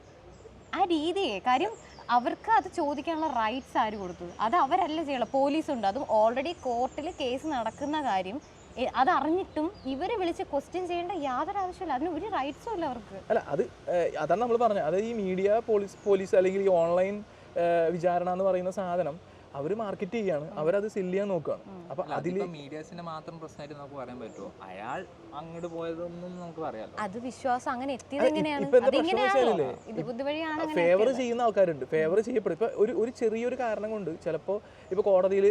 ആ രീതിയെ കാര്യം അവർക്ക് അത് ചോദിക്കാനുള്ള റൈറ്റ്സ് ആര് കൊടുത്തു? അത് അവരല്ല ചെയ്യണം, പോലീസുണ്ട്. അതും ഓൾറെഡി കോർട്ടിൽ കേസ് നടക്കുന്ന കാര്യം അതറിഞ്ഞിട്ടും ഇവരെ വിളിച്ച് ക്വസ്റ്റ്യൻ ചെയ്യേണ്ട യാതൊരു ആവശ്യമില്ല, അതിന് ഒരു റൈറ്റ്സും ഇല്ല അവർക്ക്. അല്ല അതാണ് നമ്മൾ പറഞ്ഞത്. അത് ഈ മീഡിയ പോലീസ് അല്ലെങ്കിൽ ഈ ഓൺലൈൻ വിചാരണ എന്ന് പറയുന്ന സാധനം അവർ മാർക്കറ്റ് ചെയ്യാണ്, അവരത് സെല്ല് ചെയ്യാൻ നോക്കുകയാണ്. അപ്പൊ അതിൽ മീഡിയാസിന്റെ മാത്രം പ്രശ്നമായിട്ട് നമുക്ക് പറയാൻ പറ്റുമോ? അയാൾ അങ്ങോട്ട് പോയതൊന്നും നമുക്ക് പറയാലോ. അത് വിശ്വാസം അങ്ങനെ എത്തിയത് എങ്ങനെയാണ്? ഫേവർ ചെയ്യുന്ന ആൾക്കാരുണ്ട്, ഫേവർ ചെയ്യപ്പെടും. ഇപ്പൊ ഒരു ചെറിയൊരു കാരണം കൊണ്ട് ചിലപ്പോൾ ഇപ്പൊ കോടതിയിൽ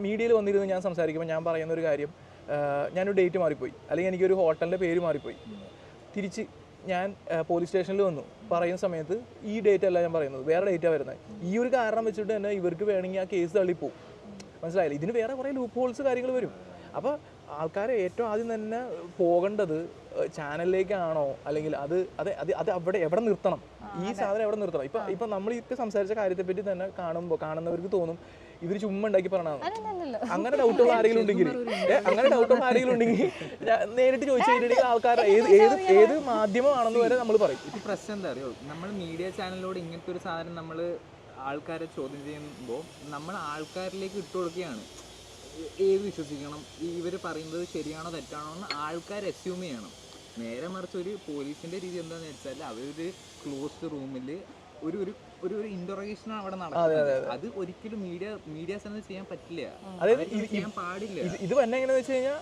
മീഡിയയിൽ വന്നിരുന്ന് ഞാൻ സംസാരിക്കുമ്പോൾ ഞാൻ പറയുന്ന ഒരു കാര്യം, ഞാനൊരു ഡേറ്റ് മാറിപ്പോയി, അല്ലെങ്കിൽ എനിക്കൊരു ഹോട്ടലിൻ്റെ പേര് മാറിപ്പോയി, തിരിച്ച് ഞാൻ പോലീസ് സ്റ്റേഷനിൽ വന്നു പറയുന്ന സമയത്ത് ഈ ഡേറ്റ് അല്ല ഞാൻ പറയുന്നത്, വേറെ ഡേറ്റാണ് വരുന്നത്. ഈ ഒരു കാരണം വെച്ചിട്ട് തന്നെ ഇവർക്ക് വേണമെങ്കിൽ ആ കേസ് തള്ളിപ്പോവും. മനസ്സിലായില്ല? ഇതിന് വേറെ കുറേ ലൂപ്പ് ഹോൾസ് കാര്യങ്ങൾ വരും. അപ്പോൾ ആൾക്കാരെ ഏറ്റവും ആദ്യം തന്നെ പോകേണ്ടത് ചാനലിലേക്കാണോ, അല്ലെങ്കിൽ അത് അവിടെ എവിടെ നിർത്തണം, ഈ സാധനം എവിടെ നിർത്തണം. ഇപ്പം നമ്മൾ ഇപ്പോൾ സംസാരിച്ച കാര്യത്തെപ്പറ്റി തന്നെ കാണുന്നവർക്ക് തോന്നും ഇവർ ചുമ്മാ ഉണ്ടാക്കി പറഞ്ഞതാണ്. അങ്ങനെ ഡൗട്ടുള്ള ആരെങ്കിലും ഉണ്ടെങ്കിൽ നേരിട്ട് ചോദിച്ചു കഴിഞ്ഞിട്ടുണ്ടെങ്കിൽ ആൾക്കാർ ഏത് മാധ്യമമാണെന്ന് വരെ നമ്മൾ പറയും. ഇത് പ്രശ്നം എന്താ അറിയോ, നമ്മൾ മീഡിയ ചാനലിലൂടെ ഇങ്ങനത്തെ ഒരു സാധനം നമ്മൾ ആൾക്കാരെ ചോദ്യം ചെയ്യുമ്പോൾ നമ്മൾ ആൾക്കാരിലേക്ക് ഇട്ട് കൊടുക്കുകയാണ്. ഏത് വിശ്വസിക്കണം, ഇവർ പറയുന്നത് ശരിയാണോ തെറ്റാണോ എന്ന് ആൾക്കാർ അസ്യൂം ചെയ്യണം. നേരെ മറിച്ച് ഒരു പോലീസിന്റെ രീതി എന്താണെന്ന് വെച്ചാൽ അവരൊരു ക്ലോസ്ഡ് റൂമിൽ ഒരു ഇന്ററോഗേഷൻ അവിടെ നടക്കുന്നത്. അത് ഒരിക്കലും മീഡിയാസ് ചെയ്യാൻ പറ്റില്ല, ചെയ്യാൻ പാടില്ല. ഇത് തന്നെ എങ്ങനെയാന്ന് വെച്ച് കഴിഞ്ഞാൽ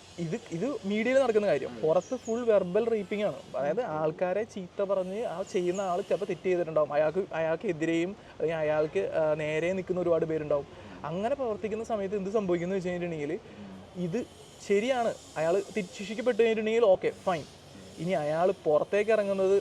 ഇത് മീഡിയയിൽ നടക്കുന്ന കാര്യം, പുറത്ത് ഫുൾ വെർബൽ റീപ്പിംഗ് ആണ്. അതായത് ആൾക്കാരെ ചീത്ത പറഞ്ഞ് ആ ചെയ്യുന്ന ആൾ ചിലപ്പോൾ തെറ്റ് ചെയ്തിട്ടുണ്ടാവും, അയാൾക്ക് എതിരെയും അല്ലെങ്കിൽ അയാൾക്ക് നേരെ നിൽക്കുന്ന ഒരുപാട് പേരുണ്ടാവും. അങ്ങനെ പ്രവർത്തിക്കുന്ന സമയത്ത് എന്ത് സംഭവിക്കുന്നു വെച്ച് കഴിഞ്ഞിട്ടുണ്ടെങ്കിൽ ഇത് ശരിയാണ്, അയാൾ ശിക്ഷിക്കപ്പെട്ട് കഴിഞ്ഞിട്ടുണ്ടെങ്കിൽ ഓക്കെ ഫൈൻ. ഇനി അയാൾ പുറത്തേക്ക് ഇറങ്ങുന്നത്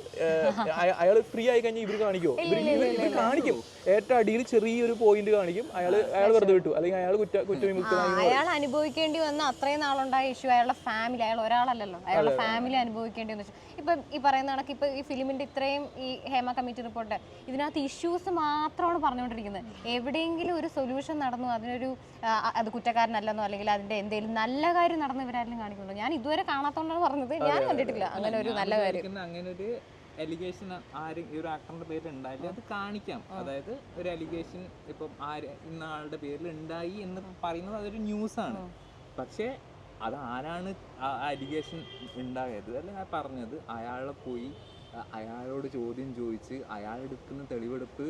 അയാൾ ഫ്രീ ആയി കഴിഞ്ഞാൽ ഇവർ കാണിക്കുമോ? ഇവർ കാണിക്കും. ഏറ്റവും അടിയിൽ ചെറിയൊരു പോയിന്റ് കാണിക്കും, അയാൾ വെറുതെ വിട്ടു, അല്ലെങ്കിൽ അയാൾ കുറ്റവിമുക്തനായി. അയാൾ അനുഭവിക്കേണ്ടി വന്ന അത്രയും നാളുണ്ടായ ഇഷ്യൂ അയാളുടെ ഫാമിലി, അയാൾ ഒരാളല്ലല്ലോ, അയാളുടെ ഫാമിലി അനുഭവിക്കേണ്ടി വന്നു. ഇപ്പം ഈ പറയുന്ന കണക്ക് ഇപ്പം ഈ ഫിലിമിന്റെ ഇത്രയും ഈ ഹേമ കമ്മിറ്റി റിപ്പോർട്ട് ഇതിനകത്ത് ഇഷ്യൂസ് മാത്രമാണ് പറഞ്ഞുകൊണ്ടിരിക്കുന്നത്. എവിടെയെങ്കിലും ഒരു സൊല്യൂഷൻ നടന്നു, അതിനൊരു അത് കുറ്റക്കാരനല്ലെന്നോ അല്ലെങ്കിൽ അതിന്റെ എന്തെങ്കിലും നല്ല കാര്യം നടന്നു ഇവരാരും കാണിക്കുന്നുണ്ടോ? ഞാൻ ഇതുവരെ കാണാത്തോണ്ടാണ് പറഞ്ഞത്, ഞാൻ കണ്ടിട്ടില്ല അങ്ങനെ ഒരു നല്ല കാര്യം. അങ്ങനെ ഒരു എലിഗേഷൻ ആരും ഈ ഒരു ആക്ടറിന്റെ പേരിൽ ഉണ്ടായില്ല, അത് കാണിക്കാം. അതായത് ഒരു എലിഗേഷൻ ഇപ്പം ഇന്ന ആളുടെ പേരിൽ ഉണ്ടായി എന്ന് പറയുന്നത് അതൊരു ന്യൂസാണ്. പക്ഷേ അത് ആരാണ് ആ എലിഗേഷൻ ഉണ്ടായത് അല്ലെങ്കിൽ പറഞ്ഞത്, അയാളെ പോയി അയാളോട് ചോദ്യം ചോദിച്ച് അയാൾ എടുക്കുന്ന തെളിവെടുപ്പ്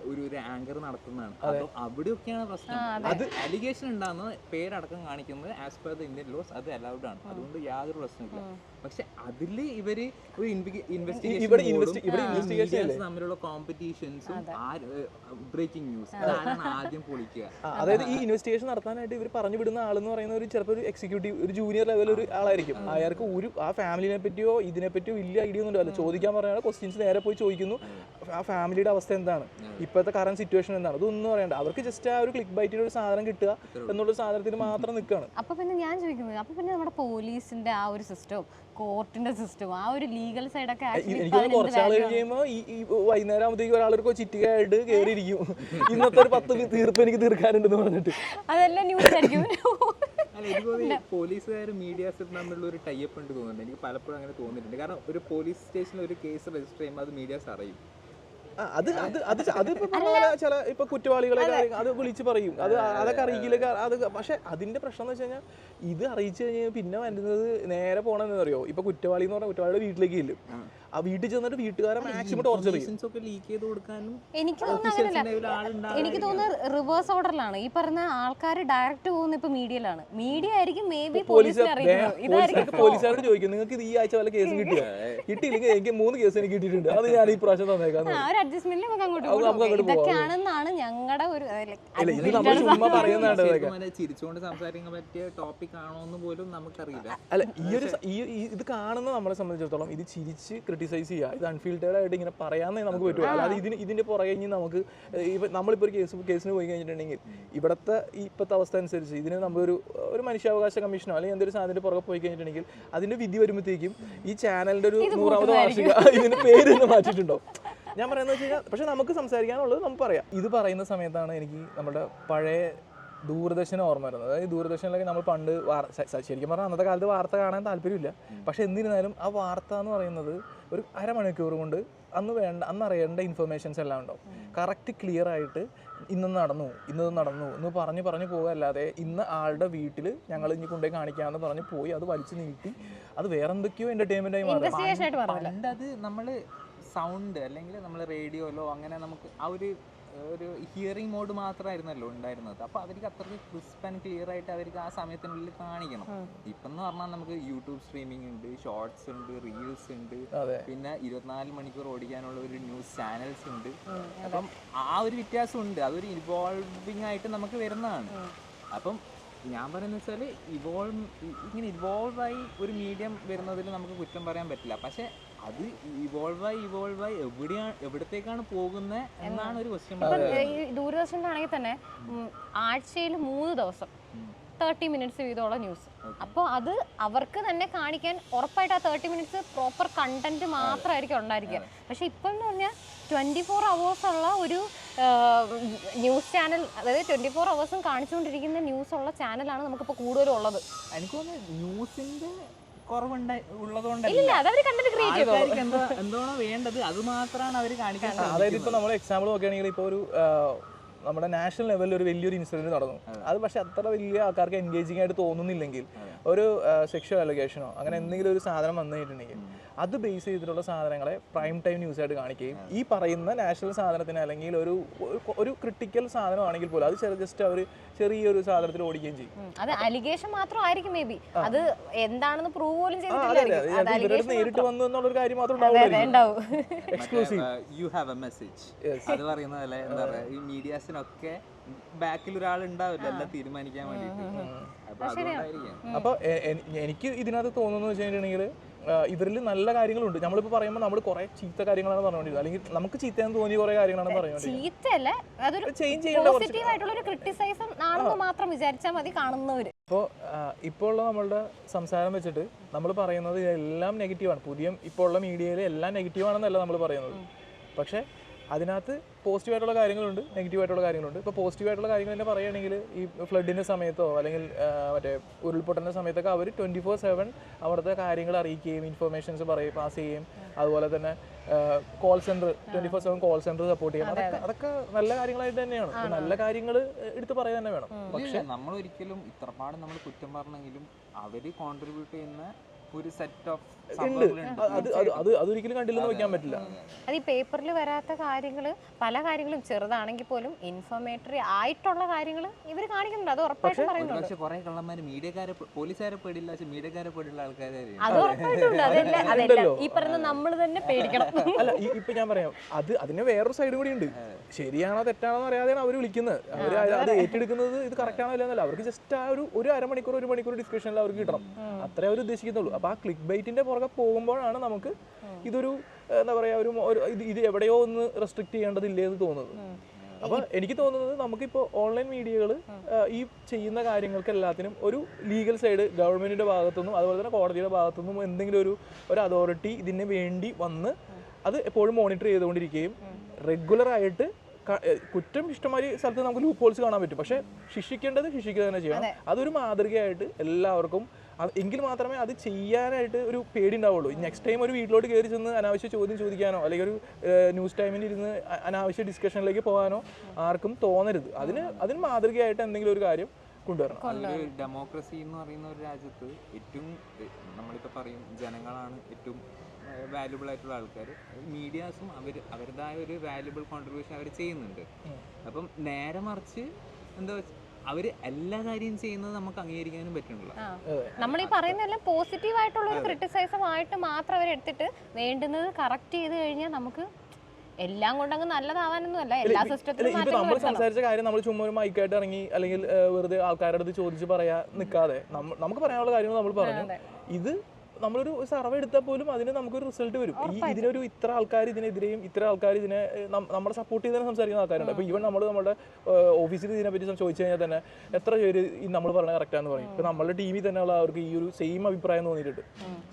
ഒരു ആങ്കർ നടത്തുന്നതാണ്. അപ്പോൾ അവിടെയൊക്കെയാണ് പ്രശ്നം. അത് അലിഗേഷൻ ഉണ്ടാകുന്നത് പേരടക്കം കാണിക്കുന്നത് as per the Indian laws അത് അലൗഡ് ആണ്, അതുകൊണ്ട് യാതൊരു പ്രശ്നമില്ല. പക്ഷെ അതില് ഇവര് ഒരു ഇൻവെസ്റ്റിഗേഷൻ തമ്മിലുള്ള കോമ്പറ്റീഷൻസും ബ്രേക്കിംഗ് ന്യൂസ് അതാണ് ആദ്യം പൊളിക്കുക. അതായത് ഈ ഇൻവെസ്റ്റിഗേഷൻ നടത്താനായിട്ട് ഇവർ പറഞ്ഞു വിടുന്ന ആളെന്ന് പറയുന്ന ഒരു ചിലപ്പോൾ ഒരു എക്സിക്യൂട്ടീവ്, ഒരു ജൂനിയർ ലെവൽ ഒരു ആളായിരിക്കും. അയാൾക്ക് ആ ഫാമിലിനെ പറ്റിയോ ഇതിനെ പറ്റിയോ വലിയ ഐഡിയ ഒന്നും ഉണ്ടാവില്ല. ചോദിക്കാൻ പറഞ്ഞാൽ ക്വസ്റ്റ്യൻസ് നേരെ പോയി ചോദിക്കുന്നു, ആ ഫാമിലിയുടെ അവസ്ഥ എന്താണ്, ഇപ്പോഴത്തെ കറന്റ് സിറ്റുവേഷൻ എന്താണ്, അതൊന്നും അറിയണ്ട. അവർക്ക് ജസ്റ്റ് ആ ഒരു ക്ലിക്ക് ബൈറ്റിന് ഒരു സാധനം കിട്ടുക എന്നുള്ള സാധനത്തിന് മാത്രം നിൽക്കുകയാണ്. അപ്പൊ പിന്നെ ഞാൻ ചോദിക്കുന്നത്, അപ്പൊ പിന്നെ നമ്മുടെ പോലീസിന്റെ ആ ഒരു സിസ്റ്റം, കോർട്ടിന്റെ സിസ്റ്റം, ആ ഒരു ലീഗൽ സൈഡൊക്കെ എനിക്ക് കുറച്ചാൾ കഴിയുമ്പോൾ ഈ വൈകുന്നേരം ആകുമ്പോഴത്തേക്ക് ഒരാളൊക്കെ ചിറ്റികായിട്ട് കയറിയിരിക്കും, ഇന്നത്തെ ഒരു 10 തീർപ്പ് എനിക്ക് തീർക്കാനുണ്ടെന്ന് പറഞ്ഞിട്ട്. അതെല്ലാം ന്യൂസ് ആയിരിക്കും. അല്ല, എനിക്ക് പോലീസുകാരും മീഡിയാസും തമ്മിലുള്ള ഒരു ടൈപ്പ് ഉണ്ട് തോന്നുന്നുണ്ട്. എനിക്ക് പലപ്പോഴും അങ്ങനെ തോന്നിയിട്ടുണ്ട്. കാരണം ഒരു പോലീസ് സ്റ്റേഷനിൽ ഒരു കേസ് രജിസ്റ്റർ ചെയ്യുമ്പോൾ അത് മീഡിയാസ് അറിയും. ചില ഇപ്പൊ കുറ്റവാളികളെ അത് വിളിച്ച് പറയും, അതൊക്കെ അറിയിക്കില്ല. അത് പക്ഷെ അതിന്റെ പ്രശ്നം എന്ന് വെച്ച് കഴിഞ്ഞാൽ ഇത് അറിയിച്ചു കഴിഞ്ഞാൽ പിന്നെ വരുന്നത് നേരെ പോണെന്ന് അറിയോ, ഇപ്പൊ കുറ്റവാളി എന്ന് പറഞ്ഞാൽ കുറ്റവാളിയുടെ വീട്ടിലേക്ക് ഇല്ലും, ആ വീട്ടിൽ ചെന്നിട്ട് വീട്ടുകാരെ മാക്സിമം ടോർച്ചർ ചെയ്യും. ഒക്കെ ലീക്ക് ചെയ്ത് കൊടുക്കാനും എനിക്ക് തോന്നുന്നു എനിക്ക് തോന്നുന്നത് റിവേഴ്സ് ഓർഡറിലാണ്. ഈ പറഞ്ഞ ആൾക്കാർ ഡയറക്റ്റ് പോകുന്ന ഇപ്പൊ മീഡിയയിലാണ്. മീഡിയ ആയിരിക്കും മേ ബി പോലീസിനെ അറിയിക്കുന്നത്. പോലീസുകാരോട് ചോദിക്കും നിങ്ങൾക്ക് ഈ ആഴ്ച വല്ല കേസും കിട്ടിയില്ലെങ്കിൽ എനിക്ക് 3 കേസ് എനിക്ക് കിട്ടിയിട്ടുണ്ട്, അത് ഞാൻ ഈ പ്രാവശ്യം തന്നേക്കാം. ഒരു അഡ്ജസ്റ്റ്മെന്റിൽ നമുക്ക് അങ്ങോട്ട് ഇതൊക്കെയാണെന്നാണ് ഞങ്ങളുടെ ഒരു ഇത് നമ്മൾ ചുമ്മാ പറയുന്നതാണ്. ചിരിച്ചുകൊണ്ട് സംസാരിക്കാൻ പറ്റിയ ടോപ്പിക് ആണോ എന്ന് പോലും നമുക്കറിയില്ല. അല്ല ഇത് കാണുന്ന നമ്മളെ സംബന്ധിച്ചിടത്തോളം ഇത് ചിരിച്ച് ക്രിട്ടിസൈസ് ചെയ്യുക, ഇത് അൺഫിൽറ്റേഡ് ആയിട്ട് ഇങ്ങനെ പറയാന്നേ നമുക്ക് പറ്റുമോ. അല്ലാതെ ഇതിന്റെ പുറകെ കഴിഞ്ഞ് നമുക്ക് നമ്മളിപ്പോൾ ഒരു കേസിന് പോയി കഴിഞ്ഞിട്ടുണ്ടെങ്കിൽ ഇവിടുത്തെ ഇപ്പോഴത്തെ അവസ്ഥ അനുസരിച്ച് ഇതിന് നമ്മളൊരു മനുഷ്യാവകാശ കമ്മീഷനോ അല്ലെങ്കിൽ എന്തൊരു സാധനത്തിന്റെ പുറകെ പോയി കഴിഞ്ഞിട്ടുണ്ടെങ്കിൽ അതിന്റെ വിധി വരുമ്പോഴത്തേക്കും ഈ ചാനലിന്റെ ഒരു 100ാമത് വാർഷിക ഇതിന് പേര് തന്നെ മാറ്റിയിട്ടുണ്ടോ. ഞാൻ പറയുന്നത് വെച്ച് കഴിഞ്ഞാൽ പക്ഷെ നമുക്ക് സംസാരിക്കാനുള്ളത് നമുക്ക് പറയാം. ഇത് പറയുന്ന സമയത്താണ് എനിക്ക് നമ്മുടെ പഴയ ദൂരദർശനം ഓർമ്മ വരുന്നത്. അതായത് ദൂരദർശനിലൊക്കെ നമ്മൾ പണ്ട് ശരിക്കും പറഞ്ഞാൽ അന്നത്തെ കാലത്ത് വാർത്ത കാണാൻ താല്പര്യമില്ല. പക്ഷെ എന്നിരുന്നാലും ആ വാർത്ത എന്ന് പറയുന്നത് ഒരു അരമണിക്കൂർ കൊണ്ട് അന്ന് അറിയേണ്ട ഇൻഫർമേഷൻസ് എല്ലാം ഉണ്ടാവും. കറക്റ്റ് ക്ലിയർ ആയിട്ട് ഇന്നത് നടന്നു എന്ന് പറഞ്ഞ് പോകുകയല്ലാതെ ഇന്ന് ആളുടെ വീട്ടിൽ ഞങ്ങൾ ഇനി കൊണ്ടുപോയി കാണിക്കാമെന്ന് പറഞ്ഞ് പോയി അത് വലിച്ചു നീട്ടി അത് വേറെ എന്തൊക്കെയോ എന്റർടൈൻമെന്റ് ആയി മാറും. പണ്ട് അത് നമ്മൾ സൗണ്ട് അല്ലെങ്കിൽ നമ്മൾ റേഡിയോയിലോ അങ്ങനെ നമുക്ക് ആ ഒരു ഹിയറിംഗ് മോഡ് മാത്രമായിരുന്നല്ലോ ഉണ്ടായിരുന്നത്. അപ്പോൾ അവർക്ക് അത്രയ്ക്ക് ക്രിസ്പ് ആൻഡ് ക്ലിയർ ആയിട്ട് അവർക്ക് ആ സമയത്തിനുള്ളിൽ കാണിക്കണം. ഇപ്പം എന്ന് പറഞ്ഞാൽ നമുക്ക് യൂട്യൂബ് സ്ട്രീമിംഗ് ഉണ്ട്, ഷോർട്സ് ഉണ്ട്, റീൽസ് ഉണ്ട്, പിന്നെ 24 മണിക്കൂർ ഓടിക്കാനുള്ള ഒരു ന്യൂസ് ചാനൽസ് ഉണ്ട്. അപ്പം ആ ഒരു വ്യത്യാസമുണ്ട്. അതൊരു ഇവോൾവിങ് ആയിട്ട് നമുക്ക് വരുന്നതാണ്. അപ്പം ഞാൻ പറയുന്നത് വെച്ചാൽ ഇങ്ങനെ ഇവോൾവായി ഒരു മീഡിയം വരുന്നതിൽ നമുക്ക് കുറ്റം പറയാൻ പറ്റില്ല. പക്ഷെ അത് ഇവോൾവായി എവിടത്തേക്കാണ് പോകുന്നത് എന്നാണ് ഒരു ക്വസ്റ്റ്യൻ. ദൂരദർശനാണെങ്കിൽ തന്നെ ആഴ്ചയിൽ 3 ദിവസം 30 മിനിറ്റ്സ് വീതമുള്ള ന്യൂസ്. അപ്പോൾ അത് അവർക്ക് തന്നെ കാണിക്കാൻ ഉറപ്പായിട്ട് ആ 30 മിനിറ്റ്സ് പ്രോപ്പർ കണ്ടന്റ് മാത്രമായിരിക്കും ഉണ്ടായിരിക്കുക. പക്ഷെ ഇപ്പം എന്ന് പറഞ്ഞാൽ 24 hours ഉള്ള ഒരു ന്യൂസ് ചാനൽ, അതായത് 24 hours കാണിച്ചുകൊണ്ടിരിക്കുന്ന ന്യൂസ് ഉള്ള ചാനലാണ് നമുക്കിപ്പോൾ കൂടുതലും ഉള്ളത്. എനിക്ക് തോന്നുന്നു ന്യൂസിന്റെ ഉള്ളതുകൊണ്ട് എന്താണോ വേണ്ടത് അത് മാത്രമാണ് അവർ കാണിക്കുന്നത്. അതായത് ഇപ്പൊ നമ്മൾ എക്സാമ്പിൾ നോക്കുകയാണെങ്കിൽ ഇപ്പോൾ ഒരു നമ്മുടെ നാഷണൽ ലെവലിൽ ഒരു വലിയൊരു ഇൻസിഡന്റ് നടന്നു. അത് പക്ഷെ അത്ര വലിയ ആൾക്കാർക്ക് എൻഗേജിങ് ആയിട്ട് തോന്നുന്നില്ലെങ്കിൽ ഒരു സെക്ഷൽ അലിഗേഷനോ അങ്ങനെ എന്തെങ്കിലും ഒരു സാധനം വന്നു കഴിഞ്ഞിട്ടുണ്ടെങ്കിൽ അത് ബേസ് ചെയ്തിട്ടുള്ള സാധനങ്ങളെ പ്രൈം ടൈം ന്യൂസ് ആയിട്ട് കാണിക്കുകയും ഈ പറയുന്ന നാഷണൽ സാധനത്തിന് അല്ലെങ്കിൽ ഒരു ക്രിട്ടിക്കൽ സാധനമാണെങ്കിൽ പോലും അത് ജസ്റ്റ് അവർ ചെറിയൊരു സാധനത്തിൽ ഓടിക്കുകയും ചെയ്യും. അത് അലിഗേഷൻ മാത്രമായിരിക്കും, മേ ബി അത് എന്താണെന്ന് പ്രൂവ് പോലും നേരിട്ട് വന്നു എന്നുള്ളൊരു കാര്യം മാത്രം ഉണ്ടാവും. Exclusive you have A message അത് പറയുന്നതല്ലേ. എന്താ പറയുക, ഈ മീഡിയാസിനൊക്കെ ബാക്കിൽ ഒരാൾ ഉണ്ടാവില്ല എല്ലാം തീരുമാനിക്കാൻ വേണ്ടിയിട്ട്. അപ്പൊ എനിക്ക് ഇതിനകത്ത് തോന്നുന്നു വെച്ച് കഴിഞ്ഞിട്ടുണ്ടെങ്കിൽ ഇവരിൽ നല്ല കാര്യങ്ങളുണ്ട്. നമ്മളിപ്പോൾ പറയുമ്പോൾ നമ്മൾ കുറെ ചീത്ത കാര്യങ്ങളാണ് പറഞ്ഞുകൊണ്ടിരുന്നത്, അല്ലെങ്കിൽ നമുക്ക് ചീത്തയെന്ന് തോന്നിയ കുറെ കാര്യങ്ങളാണ് പറഞ്ഞുകൊണ്ടിരുന്നത്. ഇപ്പോൾ ഉള്ള നമ്മളുടെ സംസാരം വെച്ചിട്ട് നമ്മൾ പറയുന്നത് എല്ലാം നെഗറ്റീവാണ്. ഇപ്പോൾ ഉള്ള മീഡിയയിൽ എല്ലാം നെഗറ്റീവാണെന്നല്ല നമ്മൾ പറയുന്നത്. പക്ഷേ അതിനകത്ത് പോസിറ്റീവായിട്ടുള്ള കാര്യങ്ങളുണ്ട്, നെഗറ്റീവായിട്ടുള്ള കാര്യങ്ങളുണ്ട്. ഇപ്പോൾ പോസിറ്റീവായിട്ടുള്ള കാര്യങ്ങൾ തന്നെ പറയുകയാണെങ്കിൽ ഈ ഫ്ലഡിൻ്റെ സമയത്തോ അല്ലെങ്കിൽ മറ്റേ ഉരുൾപൊട്ടലിൻ്റെ സമയത്തൊക്കെ അവർ 24/7 അവിടുത്തെ കാര്യങ്ങൾ അറിയിക്കുകയും ഇൻഫർമേഷൻസ് പാസ് ചെയ്യുകയും അതുപോലെ തന്നെ call centre 24/7 call centre support ചെയ്യണം. അതൊക്കെ നല്ല കാര്യങ്ങളായിട്ട് തന്നെയാണ്. നല്ല കാര്യങ്ങൾ എടുത്ത് പറയുക തന്നെ വേണം. പക്ഷേ നമ്മൾ ഒരിക്കലും ഇത്രപാട് നമ്മൾ കുറ്റം പറഞ്ഞെങ്കിലും അവർ കോൺട്രിബ്യൂട്ട് ചെയ്യുന്ന ഒരു സെറ്റ് ഓഫ് അതൊരിക്കലും കണ്ടില്ലെന്ന് വെക്കാൻ പറ്റില്ല. അത് ഈ പേപ്പറിൽ വരാത്ത കാര്യങ്ങൾ, പല കാര്യങ്ങളും ചെറുതാണെങ്കിൽ പോലും ഇൻഫോർമേറ്ററി ആയിട്ടുള്ള കാര്യങ്ങൾ ഇവർ കാണിക്കുന്നുണ്ട്. അത് ഉറപ്പായിട്ടും പറയുന്നുണ്ട്. പക്ഷേ കുറെ കള്ളന്മാർ പോലീസുകാരെ പേടില്ല, പക്ഷെ മീഡിയക്കാരെ പേടിയുള്ള ആൾക്കാരെ അത് ഉറപ്പായിട്ടുണ്ട്. അതെല്ലാം ഈ പറഞ്ഞ നമ്മൾ തന്നെ പേടിക്കണം. അല്ല ഇപ്പൊ ഞാൻ പറയാം, അതിന് വേറൊരു സൈഡ് കൂടി ഉണ്ട്. ശരിയാണോ തെറ്റാണോ അറിയാതെയാണ് അവർ വിളിക്കുന്നത്. അവർ അത് ഏറ്റെടുക്കുന്നത് ഇത് കറക്റ്റ് ആണോ ഇല്ലെന്നല്ല. അവർക്ക് ജസ്റ്റ് ആ ഒരു അരമണിക്കൂർ 1 മണിക്കൂർ ഡിസ്കഷനിൽ അവർക്ക് കിട്ടണം. അത്രേ അവർ ഉദ്ദേശിക്കുന്നുള്ളൂ. അപ്പൊ ആ ക്ലിക്ക് ബൈറ്റിന്റെ പുറകെ പോകുമ്പോഴാണ് നമുക്ക് ഇതൊരു എന്താ പറയാ ഇത് എവിടെയോ ഒന്ന് റെസ്ട്രിക്ട് ചെയ്യേണ്ടതില്ലേ എന്ന് തോന്നുന്നത്. അപ്പൊ എനിക്ക് തോന്നുന്നത് നമുക്കിപ്പോൾ ഓൺലൈൻ മീഡിയകൾ ഈ ചെയ്യുന്ന കാര്യങ്ങൾക്ക് എല്ലാത്തിനും ഒരു ലീഗൽ സൈഡ് ഗവൺമെന്റിന്റെ ഭാഗത്തുനിന്നും അതുപോലെ തന്നെ കോടതിയുടെ ഭാഗത്തുനിന്നും എന്തെങ്കിലും ഒരു അതോറിറ്റി ഇതിന് വേണ്ടി വന്ന് അത് എപ്പോഴും മോണിറ്റർ ചെയ്തുകൊണ്ടിരിക്കുകയും റെഗുലർ ആയിട്ട് കുറ്റം ഇഷ്ടമാതിരി സ്ഥലത്ത് നമുക്ക് ലൂപ്പ് ഹോൾസ് കാണാൻ പറ്റും. പക്ഷെ ശിക്ഷിക്കേണ്ടത് ശിക്ഷിക്കുക തന്നെ ചെയ്യണം. അതൊരു മാതൃകയായിട്ട് എല്ലാവർക്കും, എങ്കിൽ മാത്രമേ അത് ചെയ്യാനായിട്ട് ഒരു പേടി ഉണ്ടാവുള്ളൂ. നെക്സ്റ്റ് ടൈം ഒരു വീട്ടിലോട്ട് കയറി ചെന്ന് അനാവശ്യ ചോദ്യം ചോദിക്കാനോ അല്ലെങ്കിൽ ഒരു ന്യൂസ് ടൈമിൽ ഇരുന്ന് അനാവശ്യ ഡിസ്കഷനിലേക്ക് പോകാനോ ആർക്കും തോന്നരുത്. അതിന് മാതൃകയായിട്ട് എന്തെങ്കിലും ഒരു കാര്യം കൊണ്ടുവരണം. ഡെമോക്രസി എന്ന് പറയുന്ന ഒരു രാജ്യത്ത് ഏറ്റവും നമ്മളിപ്പോൾ പറയും ജനങ്ങളാണ് ഏറ്റവും വാല്യുബിൾ ആയിട്ടുള്ള ആൾക്കാർ, മീഡിയാസും അവരുടേതായ ഒരു വാല്യുബിൾ കോൺട്രിബ്യൂഷൻ അവർ ചെയ്യുന്നുണ്ട്. അപ്പം നേരെ മറിച്ച് എന്താ വെച്ചാൽ അവർ എല്ലാ കാര്യം ചെയ്യുന്നത് നമുക്ക് അംഗീകരിക്കാനും പറ്റുന്നില്ല. നമ്മൾ ഈ പറയുന്നതെല്ലാം പോസിറ്റീവ് ആയിട്ടുള്ള ഒരു ക്രിറ്റിസൈസം ആയിട്ട് മാത്രം അവരെടുത്തിട്ട് വേണ്ടുന്നത് കറക്റ്റ് ചെയ്ത് കഴിഞ്ഞാൽ നമുക്ക് എല്ലാം കൊണ്ടങ്ങ് നല്ലതാവാനൊന്നും അല്ല, എല്ലാ സിസ്റ്റത്തിലും ഇപ്പൊ നമ്മൾ സംസാരിച്ച കാര്യം നമ്മൾ ചുമ്മാ ഒരു മൈക്കായിട്ട് ഇറങ്ങി അല്ലെങ്കിൽ വെറുതെ ആൾക്കാരുടെ അടുത്ത് ചോദിച്ച് പറയാ നിൽക്കാതെ നമുക്ക് പറയാനുള്ള കാര്യങ്ങൾ നമ്മൾ പറഞ്ഞു. ഇത് നമ്മളൊരു സർവേ എടുത്താൽ പോലും അതിന് നമുക്കൊരു റിസൾട്ട് വരും. ഇതിനൊരു ഇത്ര ആൾക്കാർ ഇതിനെതിരെയും ഇത്ര ആൾക്കാർ ഇതിനെ നമ്മളെ സപ്പോർട്ട് ചെയ്ത് തന്നെ സംസാരിക്കുന്ന ആൾക്കാരുണ്ട്. അപ്പോൾ ഈവൻ നമ്മുടെ ഓഫീസിൽ ഇതിനെപ്പറ്റി ചോദിച്ചു കഴിഞ്ഞാൽ തന്നെ എത്ര പേര് നമ്മൾ പറഞ്ഞാൽ കറക്റ്റാന്ന് പറയും. ഇപ്പോൾ നമ്മളുടെ ടീമിൽ തന്നെയുള്ള അവർക്ക് ഈ ഒരു സെയിം അഭിപ്രായം തോന്നിയിട്ടുണ്ട്.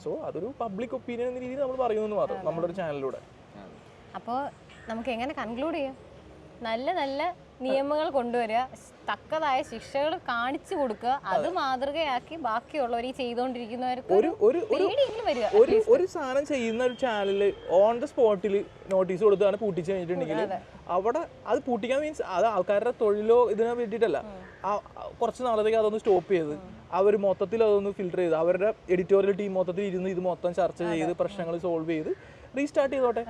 സോ അതൊരു പബ്ലിക് ഒപ്പീനിയൻ എന്ന രീതിയിൽ നമ്മൾ പറയുന്നു മാത്രം നമ്മുടെ ഒരു ചാനലിലൂടെ. അപ്പോൾ നമുക്ക് എങ്ങനെ കൺക്ലൂഡ് ചെയ്യാം? നല്ല നല്ല നിയമങ്ങൾ കൊണ്ടുവരിക, തക്കതായ ശിക്ഷകൾ കാണിച്ചു കൊടുക്കുക, അത് മാതൃകയാക്കി ബാക്കിയുള്ളവർ ഈ ചെയ്തുകൊണ്ടിരിക്കുന്നവർക്ക് ഒരു സാധനം ചെയ്യുന്ന ഒരു ചാനലിൽ ഓൺ ദ സ്പോട്ടിൽ നോട്ടീസ് കൊടുത്താണ് പൂട്ടിച്ച് കഴിഞ്ഞിട്ടുണ്ടെങ്കിൽ അവിടെ അത് പൂട്ടിക്കാൻ മീൻസ് അത് ആൾക്കാരുടെ തൊഴിലോ ഇതിനെ വേണ്ടിയിട്ടല്ല, കുറച്ച് നാളത്തേക്ക് അതൊന്ന് സ്റ്റോപ്പ് ചെയ്ത് അവർ മൊത്തത്തിൽ അതൊന്ന് ഫിൽട്ടർ ചെയ്ത് അവരുടെ എഡിറ്റോറിയൽ ടീം മൊത്തത്തിൽ ഇരുന്ന് ഇത് മൊത്തം ചർച്ച ചെയ്ത് പ്രശ്നങ്ങൾ സോൾവ് ചെയ്ത് റീസ്റ്റാർട്ട് ചെയ്തോട്ടെ.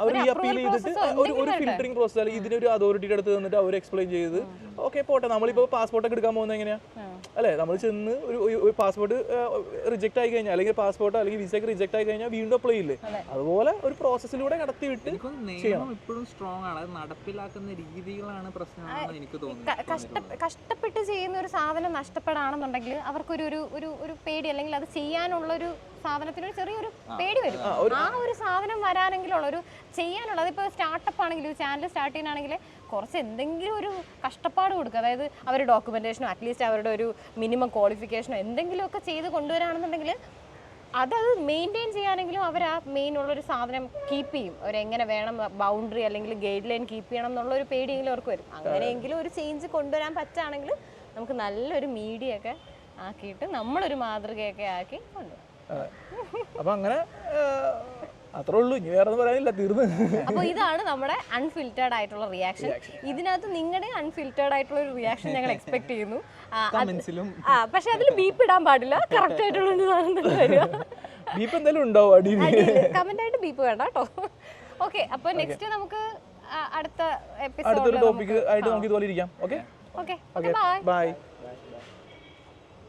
അവർ ഈ അപ്പീൽ ചെയ്തിട്ട് ഒരു ഫിൽറ്ററിംഗ് പ്രോസസ് അല്ലെങ്കിൽ ഇതിനൊരു അതോറിറ്റിയുടെ അടുത്ത് തന്നിട്ട് അവർ എക്സ്പ്ലെയിൻ ചെയ്ത് ഓക്കെ പോട്ടെ. നമ്മളിപ്പോൾ പാസ്പോർട്ടൊക്കെ എടുക്കാൻ പോകുന്നത് എങ്ങനെയാ അല്ലേ? നമ്മൾ ചെന്ന് ഒരു പാസ്പോർട്ട് റിജക്ട് ആയി കഴിഞ്ഞാൽ അല്ലെങ്കിൽ പാസ്പോർട്ടോ അല്ലെങ്കിൽ വിസയൊക്കെ റിജക്ട് ആയി കഴിഞ്ഞാൽ വീണ്ടും അപ്ലൈ ഇല്ലേ? അതുപോലെ ഒരു പ്രോസസ്സിലൂടെ കടത്തി വിട്ട് നിയമം ഇപ്പോഴും സ്ട്രോങ് ആണ്. അത് നടപ്പിലാക്കുന്ന രീതികളാണ് പ്രശ്നമാണെന്ന് എനിക്ക് തോന്നുന്നു. കഷ്ടപ്പെട്ട് ചെയ്യുന്ന ഒരു സാധനം നഷ്ടപ്പെടാണെന്നുണ്ടെങ്കിൽ അവർക്കൊരു ഒരു പേടി, അല്ലെങ്കിൽ അത് ചെയ്യാനുള്ളൊരു സാധനത്തിന് ചെറിയൊരു പേടി വരും. ആ ഒരു സാധനം വരാനെങ്കിലുള്ള ഒരു ചെയ്യാനുള്ള, അതിപ്പോൾ സ്റ്റാർട്ടപ്പ് ആണെങ്കിൽ ചാനൽ സ്റ്റാർട്ട് ചെയ്യാനാണെങ്കിൽ കുറച്ച് എന്തെങ്കിലും ഒരു കഷ്ടപ്പാട് കൊടുക്കുക. അതായത് അവർ ഡോക്യുമെന്റേഷനോ അറ്റ്ലീസ്റ്റ് അവരുടെ ഒരു മിനിമം ക്വാളിഫിക്കേഷനോ എന്തെങ്കിലുമൊക്കെ ചെയ്ത് കൊണ്ടുവരാണെന്നുണ്ടെങ്കിൽ അതത് മെയിൻറ്റെയിൻ ചെയ്യാനെങ്കിലും അവർ ആ മെയിൻ ഉള്ളൊരു സാധനം കീപ്പ് ചെയ്യും. അവരെങ്ങനെ വേണം ബൗണ്ടറി അല്ലെങ്കിൽ ഗൈഡ് ലൈൻ കീപ്പ് ചെയ്യണം എന്നുള്ളൊരു പേടിയെങ്കിലും അവർക്ക് വരും. അങ്ങനെയെങ്കിലും ഒരു ചേഞ്ച് കൊണ്ടുവരാൻ പറ്റുകയാണെങ്കിൽ നമുക്ക് നല്ലൊരു മീഡിയ ഒക്കെ ആക്കിയിട്ട് നമ്മളൊരു മാതൃകയൊക്കെ ആക്കി കൊണ്ടുവരാം. അപ്പൊ അങ്ങനെ അത്രേ ഉള്ളൂ, ഇനി വേറെ പറയാനില്ല, തീർന്നു. അപ്പോൾ ഇതാണ് നമ്മുടെ അൺഫിൽറ്റേർഡ് ആയിട്ടുള്ള റിയാക്ഷൻ. ഇതിനകത്ത് നിങ്ങളുടെ അൺഫിൽറ്റേർഡ് ആയിട്ടുള്ള ഒരു റിയാക്ഷൻ ഞങ്ങൾ എക്സ്പെക്ട് ചെയ്യുന്നു. പക്ഷെ അതിൽ ബീപ്പ് ഇടാൻ പാടില്ല, കറക്റ്റ് ആയിട്ടുള്ള ഒരു സാധനം തന്നെ വരിക. ബീപ്പ് എന്തായാലും ഉണ്ടാവും, കമന്റ് ആയിട്ട് ബീപ്പ് വേണ്ട കേട്ടോ. ഓക്കെ, അപ്പോൾ നെക്സ്റ്റ് നമുക്ക് അടുത്ത അടുത്തൊരു ടോപ്പിക് ആയിട്ട് നമുക്ക് ഇതുപോലെ ഇരിക്കാം. Okay okay, by.